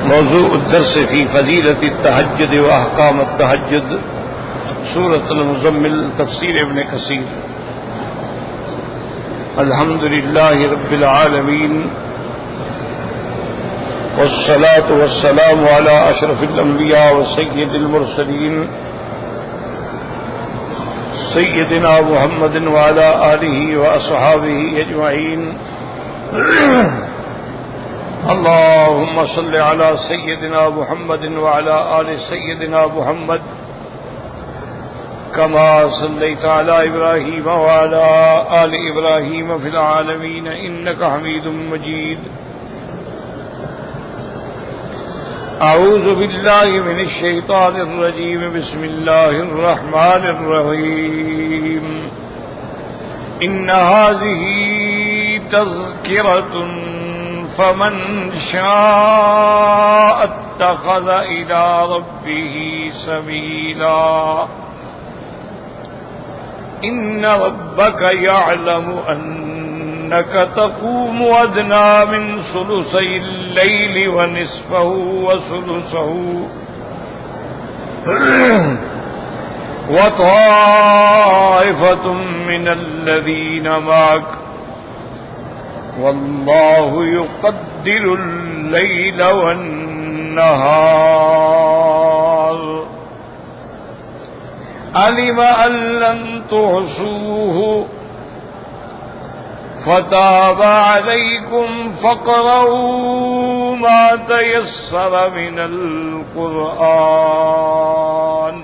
موضوع الدرس في فضيلة التهجد وأحكام التهجد سورة المزمل تفسير ابن كثير. الحمد لله رب العالمين والصلاة والسلام على أشرف الأنبياء وسيد المرسلين سيدنا محمد وعلى آله وأصحابه أجمعين. اللهم صل على سيدنا محمد وعلى آل سيدنا محمد كما صليت على إبراهيم وعلى آل إبراهيم في العالمين إنك حميد مجيد. أعوذ بالله من الشيطان الرجيم. بسم الله الرحمن الرحيم. إن هذه تذكرة فمن شاء اتخذ إلى ربه سبيلا. إن ربك يعلم أنك تقوم أدنى من ثلثي الليل ونصفه وثلثه وطائفة من الذين معك والله يقدر الليل والنهار. علم أن لن تحصوه فتاب عليكم فاقرؤوا ما تيسر من القرآن.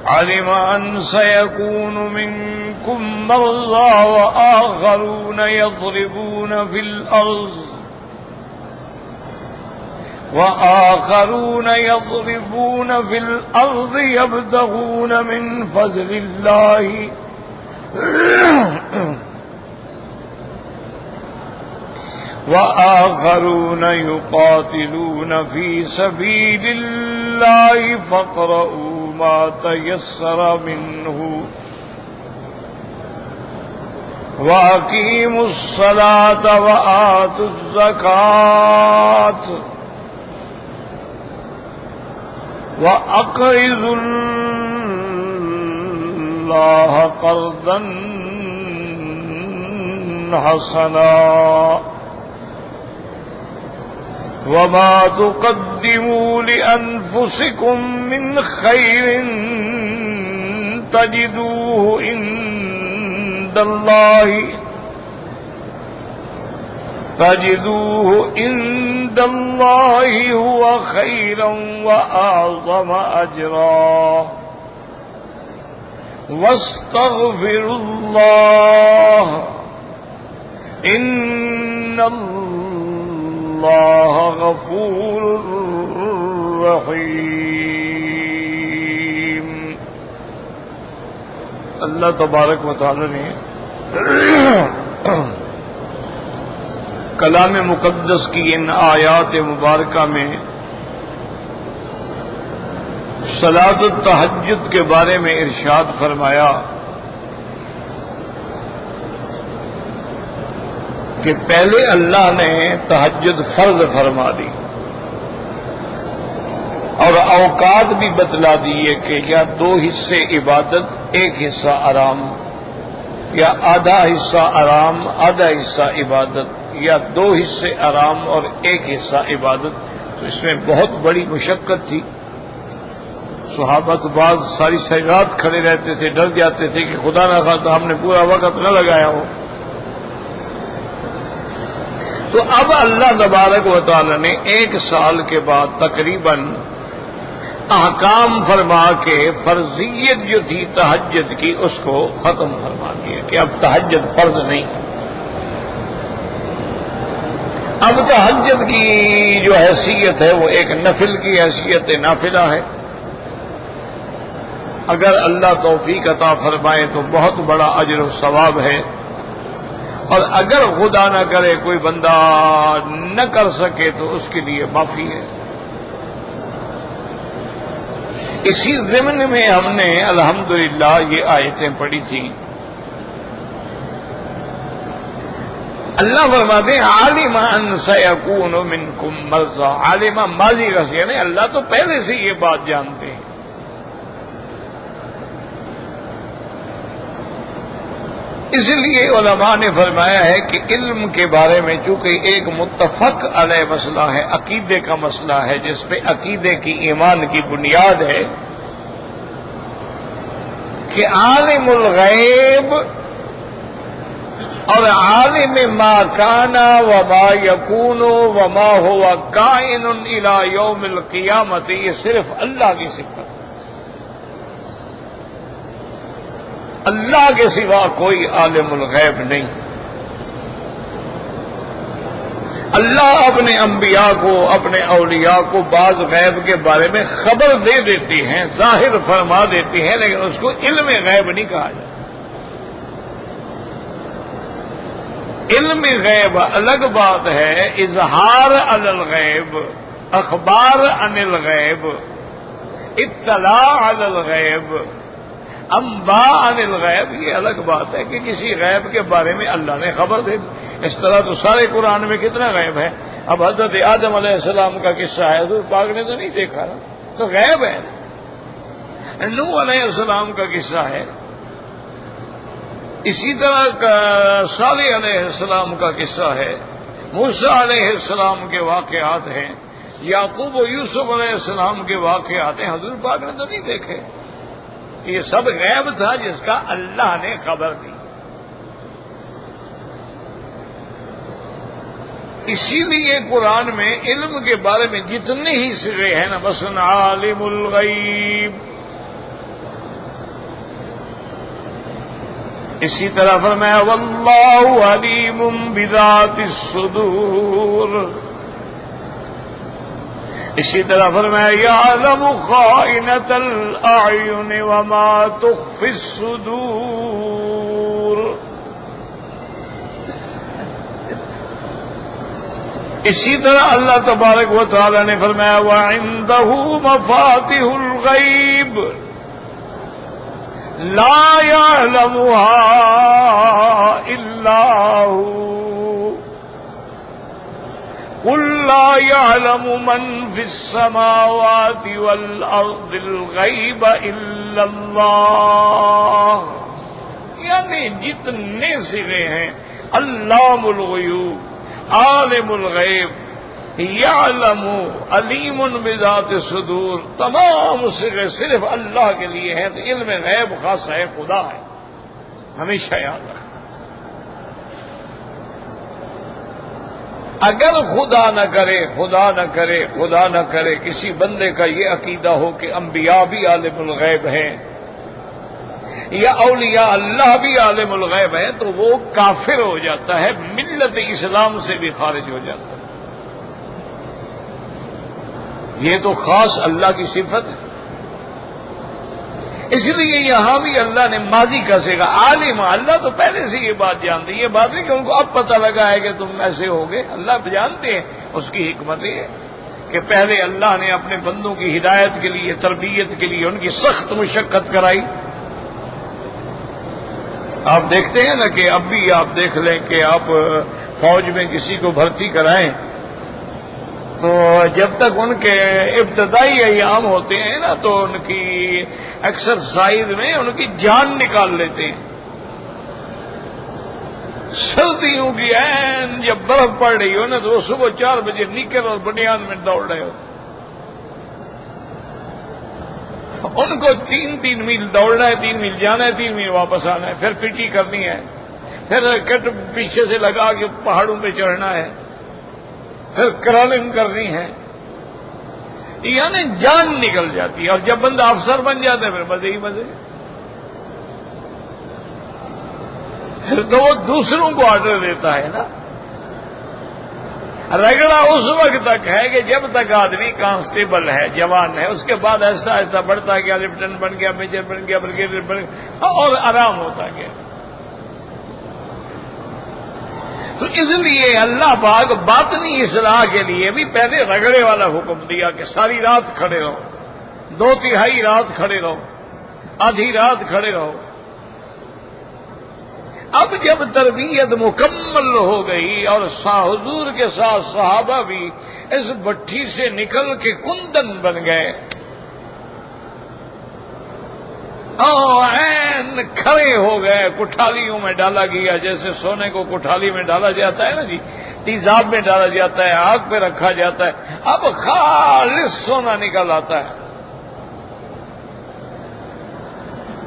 علم أن سيكون منكم مرضى وآخرون يضربون في الأرض يبتغون من فضل الله وآخرون يقاتلون في سبيل الله فاقرؤوا ما تيسر منه وأقيموا الصلاة وآتوا الزكاة وأقرضوا الله قرضا حسنا وما تقدموا لأنفسكم من خير تجدوه عند الله هو خيرا وأعظم أجرا. واستغفروا الله إن الله غفور رحيم. اللہ تبارک و تعالی نے کلام مقدس کی ان آیات مبارکہ میں صلاۃ التہجد کے بارے میں ارشاد فرمایا کہ پہلے اللہ نے تہجد فرض فرما دی اور اوقات بھی بتلا دیے کہ یا دو حصے عبادت ایک حصہ آرام، یا آدھا حصہ آرام آدھا حصہ عبادت، یا دو حصے آرام اور ایک حصہ عبادت. تو اس میں بہت بڑی مشقت تھی. صحابہ تو بعض ساری رات کھڑے رہتے تھے، ڈر جاتے تھے کہ خدا نہ خواستہ ہم نے پورا وقت نہ لگایا ہو. تو اب اللہ تبارک و تعالی نے 1 سال کے بعد تقریباً احکام فرما کے فرضیت جو تھی تہجد کی اس کو ختم فرما دیا کہ اب تہجد فرض نہیں. اب تہجد کی جو حیثیت ہے وہ ایک نفل کی حیثیت نافلہ ہے. اگر اللہ توفیق عطا فرمائے تو بہت بڑا اجر و ثواب ہے، اور اگر خدا نہ کرے کوئی بندہ نہ کر سکے تو اس کے لیے معافی ہے. اسی ضمن میں ہم نے الحمدللہ یہ آیتیں پڑھی تھیں. اللہ فرماتے ہیں عالم ان سیکون منکم مرضی، عالم ماضی کا صیغہ نہیں، اللہ تو پہلے سے یہ بات جانتے ہیں۔ اس لیے علماء نے فرمایا ہے کہ علم کے بارے میں چونکہ ایک متفق علیہ مسئلہ ہے، عقیدے کا مسئلہ ہے، جس پہ عقیدے کی ایمان کی بنیاد ہے کہ عالم الغیب اور عالم ما کان وما یکون وما ہوا کائن الی یوم القیامت، یہ صرف اللہ کی صفت ہے، اللہ کے سوا کوئی عالم الغیب نہیں۔ اللہ اپنے انبیاء کو، اپنے اولیاء کو بعض غیب کے بارے میں خبر دے دیتے ہیں، ظاہر فرما دیتے ہیں، لیکن اس کو علم غیب نہیں کہا جاتا۔ علم غیب الگ بات ہے، اظہار علی الغیب، اخبار عن الغیب، اطلاع علی الغیب، انباء عن الغیب، یہ الگ بات ہے کہ کسی غیب کے بارے میں اللہ نے خبر دے دی۔ اس طرح تو سارے قرآن میں کتنا غیب ہے۔ اب حضرت آدم علیہ السلام کا قصہ ہے، حضور پاک نے تو نہیں دیکھا نا، تو غیب ہے۔ نوح علیہ السلام کا قصہ ہے، اسی طرح صالح علیہ السلام کا قصہ ہے، موسیٰ علیہ السلام کے واقعات ہیں، یعقوب و یوسف علیہ السلام کے واقعات ہیں، حضور پاک نے تو نہیں دیکھے۔ یہ سب غیب تھا جس کا اللہ نے خبر دی۔ اسی لیے قرآن میں علم کے بارے میں جتنے ہی صیغے ہیں نا، مثلا عالم الغیب، اسی طرح فرمایا واللہ علیم بذات الصدور، اسی طرح فرمایا یعلم خائنۃ الاعین وما تخفی الصدور، اسی طرح اللہ تبارک و تعالی نے فرمایا وعنده مفاتح الغیب لا يعلمها الا هو قل لا يعلم من في السماوات والارض الغیب الا اللہ، یعنی جتنے صیغے ہیں، علام الغیوب، عالم الغیب، یعلم، علیم بذات الصدور، تمام صیغے صرف اللہ کے لیے ہیں۔ تو علم غیب خاص ہے، خدا ہے، ہمیشہ یاد رکھنا۔ اگر خدا نہ کرے، خدا نہ کرے، خدا نہ کرے کسی بندے کا یہ عقیدہ ہو کہ انبیاء بھی عالم الغیب ہیں یا اولیاء اللہ بھی عالم الغیب ہیں، تو وہ کافر ہو جاتا ہے، ملت اسلام سے بھی خارج ہو جاتا ہے۔ یہ تو خاص اللہ کی صفت ہے۔ اس لیے یہاں بھی اللہ نے ماضی کا صیغہ عالم، اللہ تو پہلے سے یہ بات جانتے ہیں، یہ بات نہیں کہ ان کو اب پتہ لگا ہے کہ تم ایسے ہوگے، اللہ جانتے ہیں۔ اس کی حکمت یہ ہے کہ پہلے اللہ نے اپنے بندوں کی ہدایت کے لیے، تربیت کے لیے ان کی سخت مشقت کرائی۔ آپ دیکھتے ہیں نا کہ اب بھی آپ دیکھ لیں کہ آپ فوج میں کسی کو بھرتی کرائیں تو جب تک ان کے ابتدائی ایام ہوتے ہیں نا تو ان کی ایکسرسائز میں ان کی جان نکال لیتے ہیں۔ سردیوں کی عین جب برف پڑ رہی ہو نا تو وہ صبح 4 بجے نیکر اور بنیان میں دوڑ رہے ہو، ان کو 3 میل دوڑنا ہے، 3 میل جانا ہے، 3 میل واپس آنا ہے، پھر پٹی کرنی ہے، پھر کٹ پیچھے سے لگا کے پہاڑوں پہ چڑھنا ہے، پھر کرالنگ کرنی ہے، یعنی جان نکل جاتی ہے۔ اور جب بندہ افسر بن جاتا ہے پھر مزے ہی مزے، پھر تو وہ دوسروں کو آرڈر دیتا ہے نا۔ رگڑا اس وقت تک ہے کہ جب تک آدمی کانسٹیبل ہے، جوان ہے، اس کے بعد ایسا ایسا بڑھتا گیا، لیفٹیننٹ بن گیا، میجر بن گیا، بریگیڈیئر بن گیا، اور آرام ہوتا گیا۔ تو اس لیے اللہ پاک باطنی اصلاح کے لیے بھی پہلے رگڑے والا حکم دیا کہ ساری رات کھڑے رہو، 2/3 رات کھڑے رہو، آدھی رات کھڑے رہو، اب جب تربیت مکمل ہو گئی اور حضور کے ساتھ صحابہ بھی اس بھٹی سے نکل کے کندن بن گئے، عین کھڑے ہو گئے، کٹھالیوں میں ڈالا گیا، جیسے سونے کو کٹھالی میں ڈالا جاتا ہے نا جی، تیزاب میں ڈالا جاتا ہے، آگ پہ رکھا جاتا ہے، اب خالص سونا نکل آتا ہے۔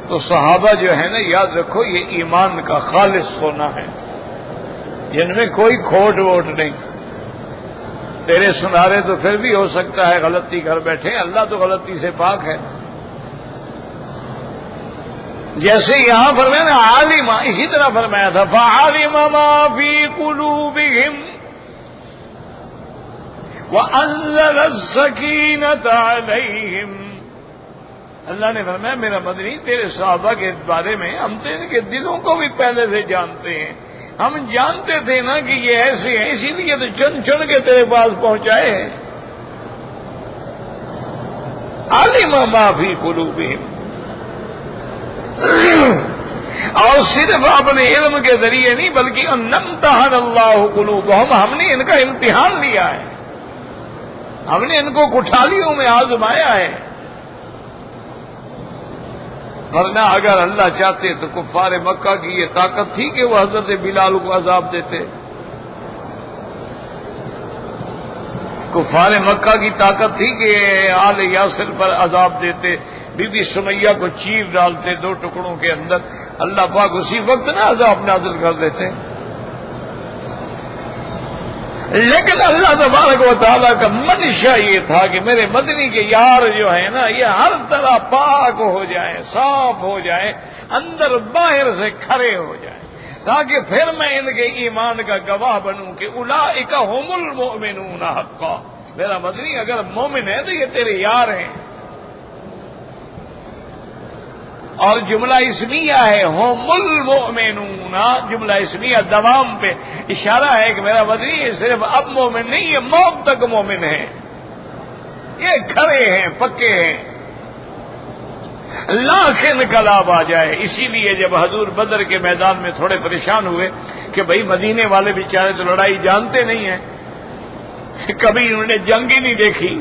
تو صحابہ جو ہے نا، یاد رکھو یہ ایمان کا خالص سونا ہے، جن میں کوئی کھوٹ ووٹ نہیں۔ تیرے سنارے تو پھر بھی ہو سکتا ہے غلطی کر بیٹھے، اللہ تو غلطی سے پاک ہے۔ جیسے یہاں فرمایا نا عالم، اسی طرح فرمایا تھا فعلم ما فی قلوبہم وانزل السکینۃ علیہم۔ اللہ نے فرمایا میرا مدنی تیرے صحابہ کے بارے میں ہم تو ان کے دلوں کو بھی پہلے سے جانتے ہیں، ہم جانتے تھے نا کہ یہ ایسے ہیں، اسی لیے تو چن چن کے تیرے پاس پہنچائے ہیں۔ عالم ما فی قلوبہم، اور صرف اپنے علم کے ذریعے نہیں بلکہ نمتحن اللہ قلوبہم، ہم نے ان کا امتحان لیا ہے، ہم نے ان کو کٹھالیوں میں آزمایا ہے۔ ورنہ اگر اللہ چاہتے تو کفار مکہ کی یہ طاقت تھی کہ وہ حضرت بلال کو عذاب دیتے؟ کفار مکہ کی طاقت تھی کہ آل یاسر پر عذاب دیتے، بی بی سمیہ کو چیر ڈالتے دو ٹکڑوں کے اندر، اللہ پاک اسی وقت نہ عذاب نازل کر دیتے۔ لیکن اللہ تبارک و تعالیٰ کا منشا یہ تھا کہ میرے مدنی کے یار جو ہے نا، یہ ہر طرح پاک ہو جائیں، صاف ہو جائیں، اندر باہر سے کھڑے ہو جائیں، تاکہ پھر میں ان کے ایمان کا گواہ بنوں کہ اولئک ھم المؤمنون حقا۔ میرا مدنی اگر مومن ہے تو یہ تیرے یار ہیں۔ اور جملہ اسمیہ ہے ھم المؤمنون، جملہ اسمیہ دوام پہ اشارہ ہے کہ میرا مدنی یہ صرف اب مومن نہیں، یہ موت تک مومن ہے، یہ کھڑے ہیں، پکے ہیں، لاکھ انقلاب آ جائے۔ اسی لیے جب حضور بدر کے میدان میں تھوڑے پریشان ہوئے کہ بھئی مدینے والے بیچارے تو لڑائی جانتے نہیں ہیں، کبھی انہوں نے جنگ ہی نہیں دیکھی،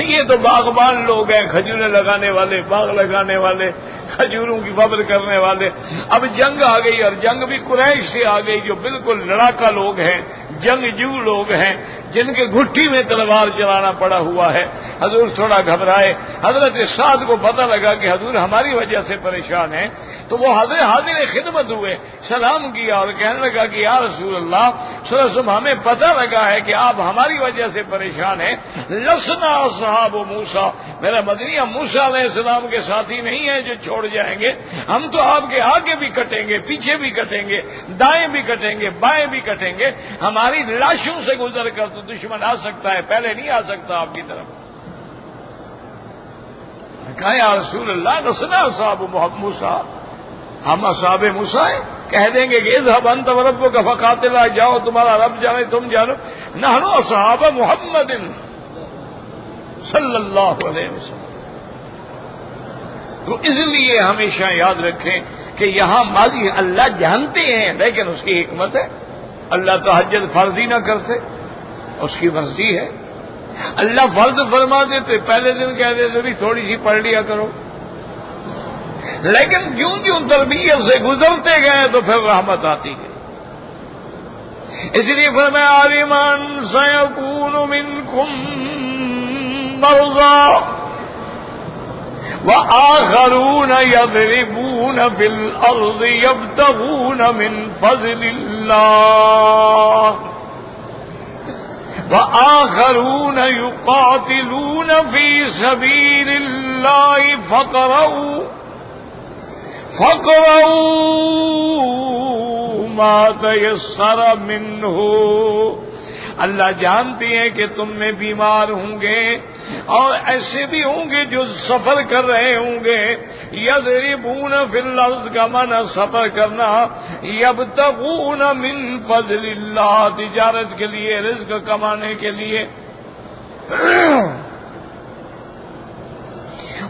یہ تو باغبان لوگ ہیں، کھجوریں لگانے والے، باغ لگانے والے، کھجوروں کی فبر کرنے والے۔ اب جنگ آ گئی، اور جنگ بھی قریش سے آ گئی، جو بالکل لڑاکا لوگ ہیں، جنگجو لوگ ہیں، جن کے گھٹی میں تلوار چلانا پڑا ہوا ہے۔ حضور تھوڑا گھبرائے، حضرت سعد کو پتہ لگا کہ حضور ہماری وجہ سے پریشان ہیں، تو وہ حاضر خدمت ہوئے، سلام کیا اور کہنے لگا کہ یا رسول اللہ صلی اللہ علیہ وسلم، ہمیں پتہ لگا ہے کہ آپ ہماری وجہ سے پریشان ہیں، لسنا اصحاب موسیٰ، میرا مدنی ہم موسیٰ علیہ السلام کے ساتھی نہیں ہیں جو چھوڑ جائیں گے، ہم تو آپ کے آگے بھی کٹیں گے، پیچھے بھی کٹیں گے، دائیں بھی کٹیں گے، بائیں بھی کٹیں گے، ہماری لاشوں سے گزر کر تو دشمن آ سکتا ہے، پہلے نہیں آ سکتا آپ کی طرف۔ کہا یا رسول اللہ لسنا اصحاب موسیٰ، ہم اصحاب موسیٰ ہیں، کہہ دیں گے کہ اذهب انت وربك فقاتلا، جاؤ تمہارا رب جانے تم جانو، نحن اصحاب محمد صلی اللہ علیہ وسلم۔ تو اس لیے ہمیشہ یاد رکھیں کہ یہاں ماضی اللہ جانتے ہیں، لیکن اس کی حکمت ہے، اللہ تہجد فرض ہی نہ کرتے، اس کی مرضی ہے، اللہ فرض فرما دیتے، پہلے دن کہہ دیتے بھی تھوڑی سی پڑھ لیا کرو، لیکن جوں جوں تربیت سے گزرتے گئے تو پھر رحمت آتی گئی۔ اس لیے فرمایا عالمان سیکون منکم مرضى وآخرون يضربون في الأرض يبتغون من فضل الله وآخرون يقاتلون في سبيل الله فاقرؤوا ما تيسر منه۔ اللہ جانتے ہیں کہ تم میں بیمار ہوں گے اور ایسے بھی ہوں گے جو سفر کر رہے ہوں گے، یضربون فی الارض کا معنی سفر کرنا، یبتغون من فضل اللہ، تجارت کے لیے، رزق کمانے کے لیے،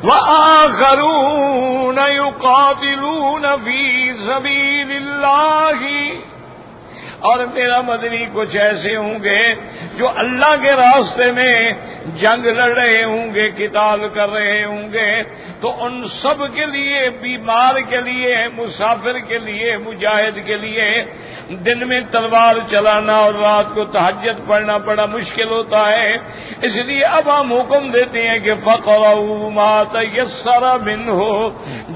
وآخرون يقاتلون في سبيل الله، اور میرا مدنی کچھ ایسے ہوں گے جو اللہ کے راستے میں جنگ لڑ رہے ہوں گے، قتال کر رہے ہوں گے، تو ان سب کے لیے، بیمار کے لیے، مسافر کے لیے، مجاہد کے لیے دن میں تلوار چلانا اور رات کو تہجد پڑھنا بڑا مشکل ہوتا ہے۔ اس لیے اب ہم حکم دیتے ہیں کہ فَقْرَؤُوا مَا تَيَسَّرَ مِنْهُ،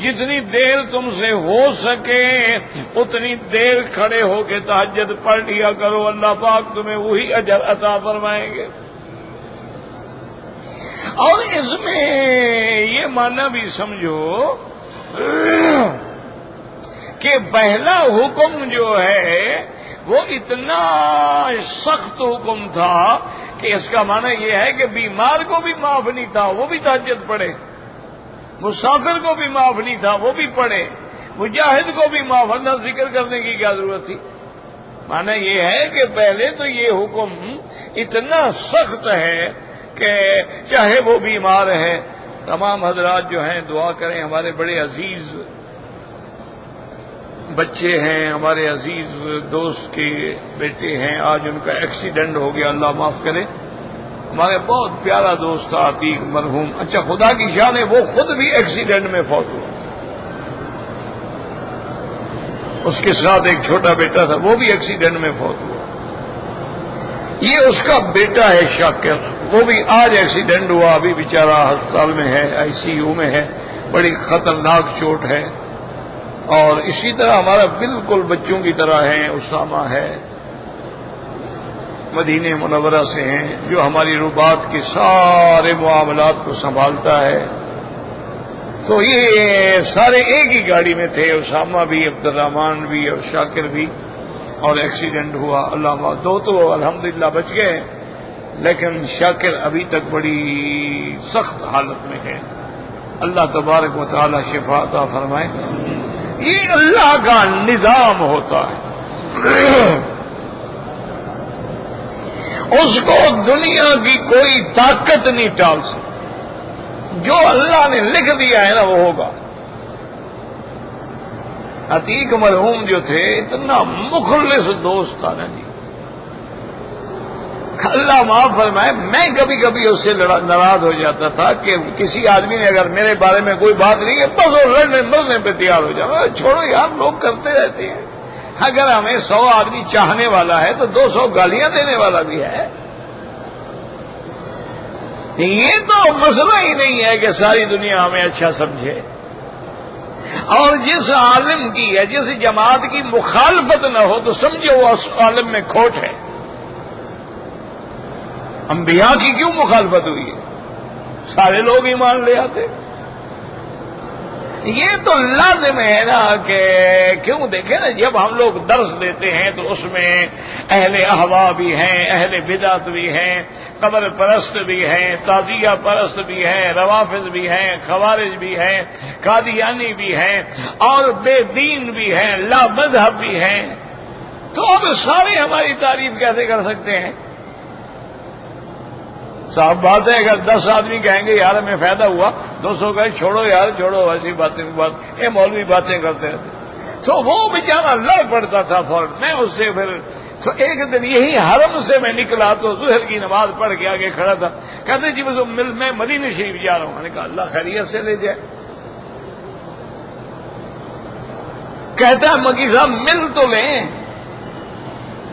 جتنی دیر تم سے ہو سکے اتنی دیر کھڑے ہو کے تہجد پڑھ لیا کرو، اللہ پاک تمہیں وہی اجر عطا فرمائیں گے۔ اور اس میں یہ معنی بھی سمجھو کہ پہلا حکم جو ہے وہ اتنا سخت حکم تھا کہ اس کا معنی یہ ہے کہ بیمار کو بھی معاف نہیں تھا وہ بھی تہجد پڑھے، مسافر کو بھی معاف نہیں تھا وہ بھی پڑھے، مجاہد کو بھی معاف، اللہ ذکر کرنے کی کیا ضرورت تھی؟ معنی یہ ہے کہ پہلے تو یہ حکم اتنا سخت ہے کہ چاہے وہ بیمار ہے۔ تمام حضرات جو ہیں دعا کریں، ہمارے بڑے عزیز بچے ہیں، ہمارے عزیز دوست کے بیٹے ہیں، آج ان کا ایکسیڈنٹ ہو گیا، اللہ معاف کرے۔ ہمارے بہت پیارا دوست تھا عتیق مرحوم، اچھا خدا کی شان ہے وہ خود بھی ایکسیڈنٹ میں فوت ہوا، اس کے ساتھ ایک چھوٹا بیٹا تھا وہ بھی ایکسیڈنٹ میں فوت ہوا۔ یہ اس کا بیٹا ہے شاکر، وہ بھی آج ایکسیڈنٹ ہوا، ابھی بیچارہ ہسپتال میں ہے، آئی سی یو میں ہے، بڑی خطرناک چوٹ ہے۔ اور اسی طرح ہمارا بالکل بچوں کی طرح ہے اسامہ ہے، مدینہ منورہ سے ہیں، جو ہماری رباط کے سارے معاملات کو سنبھالتا ہے۔ تو یہ سارے ایک ہی گاڑی میں تھے، اسامہ بھی، عبد الرحمان بھی اور شاکر بھی، اور ایکسیڈنٹ ہوا۔ اللہ دو تو الحمدللہ بچ گئے، لیکن شاکر ابھی تک بڑی سخت حالت میں ہے۔ اللہ تبارک و تعالی شفا عطا فرمائے۔ یہ اللہ کا نظام ہوتا ہے، اس کو دنیا کی کوئی طاقت نہیں ٹال سکتی، جو اللہ نے لکھ دیا ہے نا وہ ہوگا۔ عتیق مرحوم جو تھے اتنا مخلص دوست تھا نا جی، اللہ معاف فرمائے، میں کبھی کبھی اس سے ناراض ہو جاتا تھا کہ کسی آدمی نے اگر میرے بارے میں کوئی بات نہیں ہے بس وہ لڑنے مرنے پہ تیار ہو جاتا، چھوڑو یار لوگ کرتے رہتے ہیں، اگر ہمیں 100 آدمی چاہنے والا ہے تو 200 گالیاں دینے والا بھی ہے۔ یہ تو مسئلہ ہی نہیں ہے کہ ساری دنیا ہمیں اچھا سمجھے، اور جس عالم کی ہے جس جماعت کی مخالفت نہ ہو تو سمجھو وہ اس عالم میں کھوٹ ہے۔ انبیاء کی کیوں مخالفت ہوئی ہے؟ سارے لوگ ایمان لے آتے۔ یہ تو لازم ہے نا کہ کیوں دیکھیں نا، جب ہم لوگ درس دیتے ہیں تو اس میں اہل احوا بھی ہیں، اہل بدعت بھی ہیں، قبر پرست بھی ہیں، تعزیہ پرست بھی ہیں، روافض بھی ہیں، خوارج بھی ہیں، قادیانی بھی ہیں، اور بے دین بھی ہیں، لا مذہب بھی ہیں، تو اب سارے ہماری تعریف کیسے کر سکتے ہیں؟ صاحب بات ہے، اگر 10 آدمی کہیں گے یار ہمیں فائدہ ہوا، 200 کہیں چھوڑو یار چھوڑو، ایسی باتیں یہ مولوی باتیں کرتے رہتے، تو وہ بیچارہ لڑ پڑتا تھا فوراً۔ میں اس سے پھر تو ایک دن یہی حرم سے میں نکلا تو ظہر کی نماز پڑھ کے آگے کھڑا تھا، کہتے جی میں مدینہ شریف جا رہا ہوں۔ میں نے کہا اللہ خیریت سے لے جائے۔ کہتا ہے مکی صاحب مل تو لیں،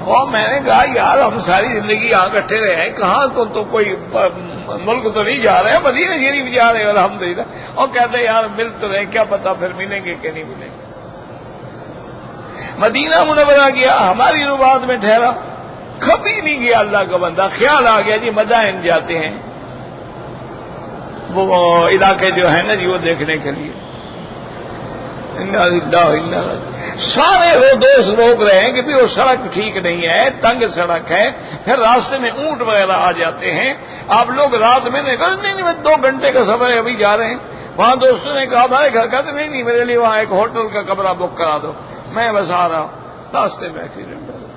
اور میں نے کہا یار ہم ساری زندگی یہاں کٹھے رہے ہیں، کہاں تو کوئی ملک تو نہیں جا رہے ہیں، مدینہ شریف جا رہے ہیں الحمدللہ۔ اور کہتے ہیں یار مل تو رہے، کیا پتا پھر ملیں گے کہ نہیں ملیں گے۔ مدینہ منورہ گیا، ہماری رباط میں ٹھہرا، کبھی نہیں گیا اللہ کا بندہ، خیال آ گیا جی مدائن جاتے ہیں، وہ علاقے جو ہے نا جی وہ دیکھنے کے لیے۔ سارے وہ دوست روک رہے ہیں کہ بھی وہ سڑک ٹھیک نہیں ہے، تنگ سڑک ہے، پھر راستے میں اونٹ وغیرہ آ جاتے ہیں، آپ لوگ رات میں نے کہا نہیں 2 گھنٹے کا سفر ہے ابھی جا رہے ہیں۔ وہاں دوستوں نے کہا ہمارے گھر کا تو نہیں میرے لیے وہاں ایک ہوٹل کا کمرہ بک کرا دو، میں بس آ رہا ہوں۔ راستے میں ایکسیڈنٹ ہو گیا۔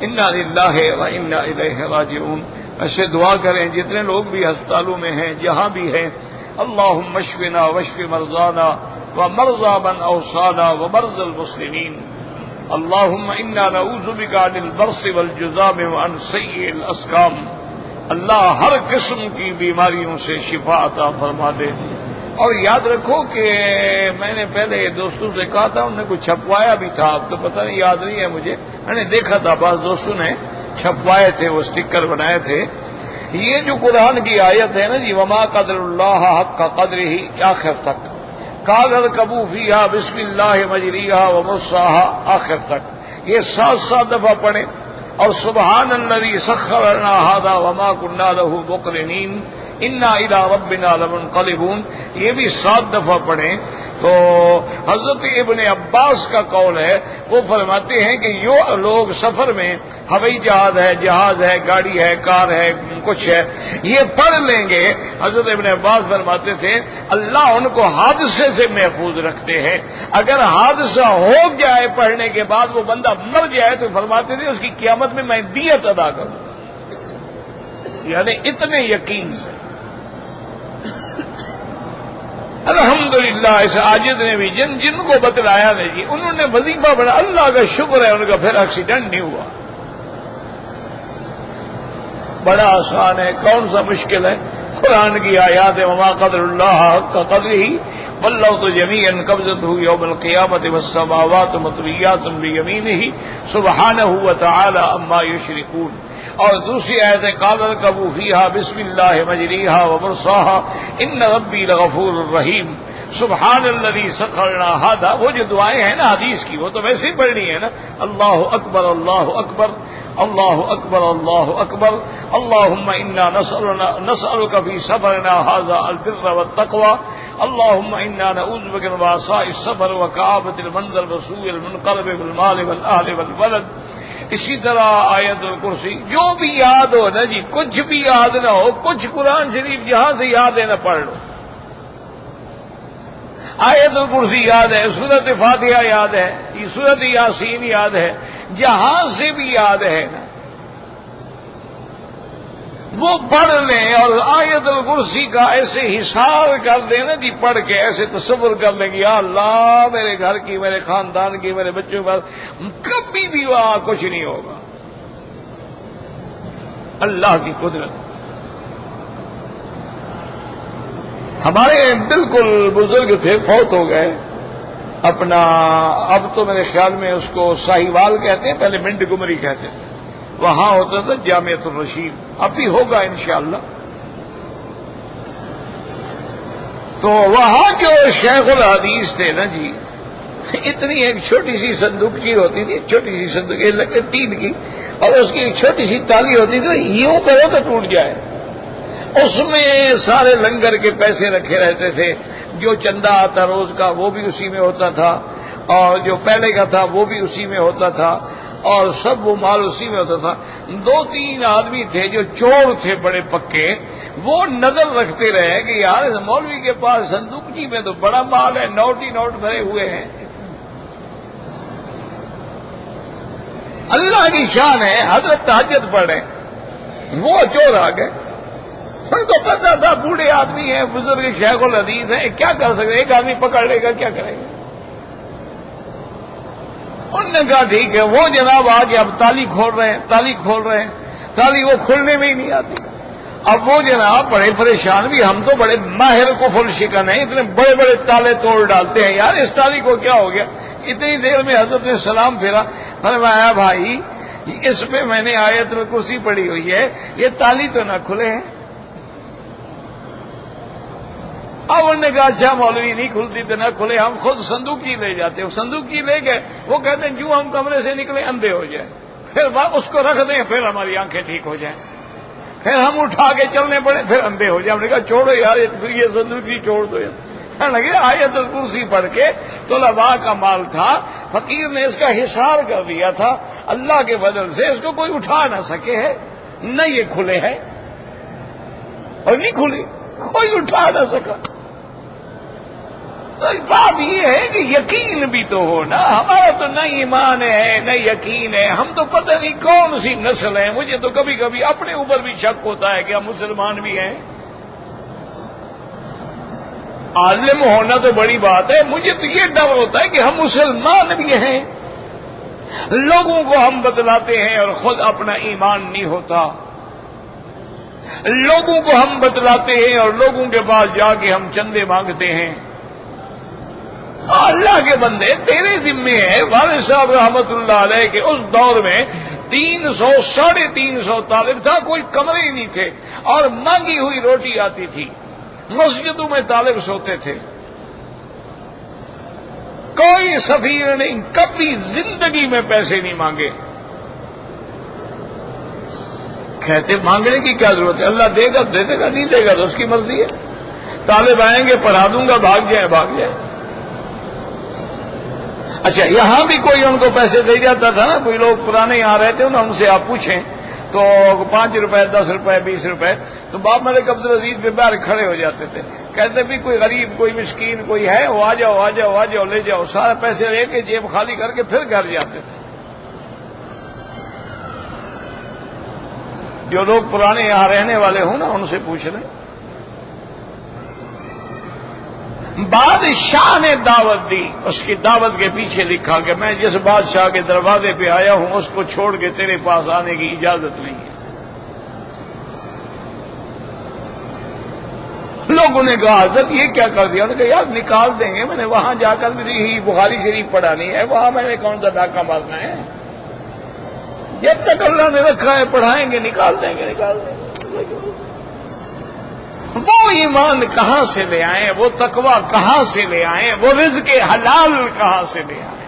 انا للہ و انا الیہ راجعون۔ ایسے دعا کریں جتنے لوگ بھی ہسپتالوں میں ہیں جہاں بھی ہیں، اللہم اشفنا واشف مرضانا ومرضى من اوصانا ومرضى المسلمین، اللہم انا نعوذ بک عن البرص والجذام وعن سیء الاسقام، اللہ ہر قسم کی بیماریوں سے شفا عطا فرما دے۔ اور یاد رکھو کہ میں نے پہلے دوستوں سے کہا تھا، انہوں نے کچھ چھپوایا بھی تھا، اب تو پتہ نہیں، یاد نہیں ہے مجھے، میں نے دیکھا تھا بعض دوستوں نے چھپوائے تھے، وہ اسٹکر بنائے تھے۔ یہ جو قرآن کی آیت ہے نا جی، وما قدر اللہ حق قدرہ، آخر تک، قال اركبوا فيها بسم الله مجريها ومرساها، آخر تک، یہ 7 دفعہ پڑھیں، اور سبحان الذي سخر لنا هذا وما كنا له مقرنين انا الى ربنا لمنقلبون، یہ بھی 7 دفعہ پڑھیں۔ تو حضرت ابن عباس کا قول ہے، وہ فرماتے ہیں کہ جو لوگ سفر میں ہوائی جہاز ہے، گاڑی ہے، کار ہے، کچھ ہے، یہ پڑھ لیں گے، حضرت ابن عباس فرماتے تھے اللہ ان کو حادثے سے محفوظ رکھتے ہیں۔ اگر حادثہ ہو جائے پڑھنے کے بعد وہ بندہ مر جائے تو فرماتے تھے اس کی قیامت میں میں دیت ادا کروں، یعنی اتنے یقین سے۔ الحمدللہ اس عاجز نے بھی جن کو بتلایا نہیں جی، انہوں نے وظیفہ بڑھا، اللہ کا شکر ہے ان کا پھر ایکسیڈنٹ نہیں ہوا۔ بڑا آسان ہے، کون سا مشکل ہے؟ قرآن کی آیات ہے، وما قدر اللہ حق قدرہ والارض جميعا قبضته يوم القيامة والسماوات مطويات بيمينه سبحانه وتعالى عما يشركون۔ اور دوسری آیت ہے قال اركبوا فيها بسم الله مجريها ومرساها ان ربي لغفور رحيم سبحان الذي سخر لنا هذا۔ وہ جو دعائیں ہیں نا حدیث کی، وہ تو ویسے ہی پڑھنی ہے نا، اللہ اکبر اللہ اکبر اللہ اکبر اللہ اکبر، اللہم انا نسألک فی سفرنا هذا البر والتقوى، اللہم انا نعوذ بک من وعثاء السفر وکآبۃ المنظر وسوء المنقلب بالمال والاہل والولد۔ اسی طرح آیت الکرسی، جو بھی یاد ہو نا جی، کچھ بھی یاد نہ ہو، کچھ قرآن شریف جہاں سے یاد ہے نا پڑھ لو۔ آیت الکرسی یاد ہے، سورۃ فاتحہ یاد ہے، سورۃ یاسین یاد ہے، جہاں سے بھی یاد ہے نا وہ پڑھ لیں، اور آیت الکرسی کا ایسے حصار کر دیں نا جی، پڑھ کے ایسے تصور کر لیں گے، یا اللہ میرے گھر کی، میرے خاندان کی، میرے بچوں پر کبھی بھی وہاں کچھ نہیں ہوگا، اللہ کی قدرت۔ ہمارے بالکل بزرگ تھے، فوت ہو گئے اپنا، اب تو میرے خیال میں اس کو ساہیوال کہتے ہیں، پہلے منڈ گمری کہتے تھے، وہاں ہوتا تھا جامعۃ الرشید، اب بھی ہوگا انشاءاللہ۔ تو وہاں جو شیخ الحدیث تھے نا جی، اتنی ایک چھوٹی سی صندوقچی ہوتی تھی، چھوٹی سی صندوق ٹین کی، اور اس کی ایک چھوٹی سی تالی ہوتی تھی، یوں کرو تو ٹوٹ جائے، اس میں سارے لنگر کے پیسے رکھے رہتے تھے، جو چندہ آتا روز کا وہ بھی اسی میں ہوتا تھا، اور جو پہلے کا تھا وہ بھی اسی میں ہوتا تھا، اور سب وہ مال اسی میں ہوتا تھا۔ 2-3 آدمی تھے جو چور تھے بڑے پکے، وہ نظر رکھتے رہے کہ یار اس مولوی کے پاس صندوقچی میں تو بڑا مال ہے، نوٹ ہی نوٹ بھرے ہوئے ہیں۔ اللہ کی شان ہے، حضرت تہجد پڑھیں، وہ چور آ گئے، ان کو پتا تھا بوڑھے آدمی ہیں، بزرگ شیخ الحدیث ہیں، کیا کر سکتے، ایک آدمی پکڑ لے گا کیا کرے گا۔ انہوں نے کہا ٹھیک ہے، وہ جناب آگے اب تالی کھول رہے ہیں، تالی وہ کھولنے میں ہی نہیں آتی۔ اب وہ جناب بڑے پریشان، بھی ہم تو بڑے ماہر کفر شکن ہیں، اتنے بڑے بڑے تالے توڑ ڈالتے ہیں، یار اس تالی کو کیا ہو گیا۔ اتنی دیر میں حضرت نے سلام پھیرا، فرمایا بھائی اس پہ میں نے آیت الکرسی پڑھی ہوئی ہے، یہ تالی تو نہ کھلے ہیں۔ اب انہوں نے کہا اچھا مولوی نہیں کھلتی تو نہ کھلے، ہم خود صندوقچی لے جاتے ہیں، صندوقچی لے گئے، وہ کہتے ہیں جو ہم کمرے سے نکلے اندھے ہو جائیں، پھر اس کو رکھ دیں، پھر ہماری آنکھیں ٹھیک ہو جائیں، پھر ہم اٹھا کے چلنے پڑے، پھر اندھے ہو جائیں۔ ہم نے کہا چھوڑو یار یہ صندوقچی چھوڑ دو یار۔ لگے آیت الکرسی پڑھ کے طلباء کا مال تھا، فقیر نے اس کا حصار کر دیا تھا، اللہ کے بدل سے اس کو کوئی اٹھا نہ سکے ہے، نہ یہ کھلے ہے اور نہیں کھلی، کوئی اٹھا نہ سکا۔ تو بات یہ ہے کہ یقین بھی تو ہو نا. ہمارا تو نہ ایمان ہے نہ یقین ہے. ہم تو پتہ نہیں کون سی نسل ہے. مجھے تو کبھی کبھی اپنے اوپر بھی شک ہوتا ہے کہ ہم مسلمان بھی ہیں. عالم ہونا تو بڑی بات ہے, مجھے تو یہ ڈر ہوتا ہے کہ ہم مسلمان بھی ہیں. لوگوں کو ہم بتلاتے ہیں اور خود اپنا ایمان نہیں ہوتا. لوگوں کو ہم بتلاتے ہیں اور لوگوں کے پاس جا کے ہم چندے مانگتے ہیں. اللہ کے بندے تیرے ذمے ہے. والد صاحب رحمت اللہ علیہ کے اس دور میں 300 350 طالب تھا, کوئی کمرے ہی نہیں تھے اور مانگی ہوئی روٹی آتی تھی. مسجدوں میں طالب سوتے تھے. کوئی سفیر نہیں, کبھی زندگی میں پیسے نہیں مانگے. کہتے مانگنے کی کیا ضرورت ہے, اللہ دے گا دے دے گا, نہیں دے گا تو اس کی مرضی ہے. طالب آئیں گے پڑھا دوں گا, بھاگ جائیں. اچھا یہاں بھی کوئی ان کو پیسے دے جاتا تھا نا, کوئی لوگ پرانے یہاں رہتے ہیں نا, ان سے آپ پوچھیں تو 5 روپے 10 روپے 20 روپے, تو باپ ملک عبدالعزیز پہ باہر کھڑے ہو جاتے تھے. کہتے بھی کوئی غریب کوئی مسکین کوئی ہے, وہ آ جاؤ لے جاؤ. سارے پیسے لے کے جیب خالی کر کے پھر گھر جاتے تھے. جو لوگ پرانے یہاں رہنے والے ہوں نا ان سے پوچھ لیں. بادشاہ نے دعوت دی, اس کی دعوت کے پیچھے لکھا کہ میں جس بادشاہ کے دروازے پہ آیا ہوں اس کو چھوڑ کے تیرے پاس آنے کی اجازت نہیں ہے. لوگوں نے کہا حضرت یہ کیا کر دیا؟ انہوں نے کہا یار نکال دیں گے, میں نے وہاں جا کر بھی بخاری شریف پڑھا نہیں ہے, وہاں میں نے کون سا ڈاکہ مارنا ہے. جب تک اللہ نے رکھا ہے پڑھائیں گے, نکال دیں گے. وہ ایمان کہاں سے لے آئیں, وہ تقوی کہاں سے لے آئیں, وہ رزق حلال کہاں سے لے آئیں.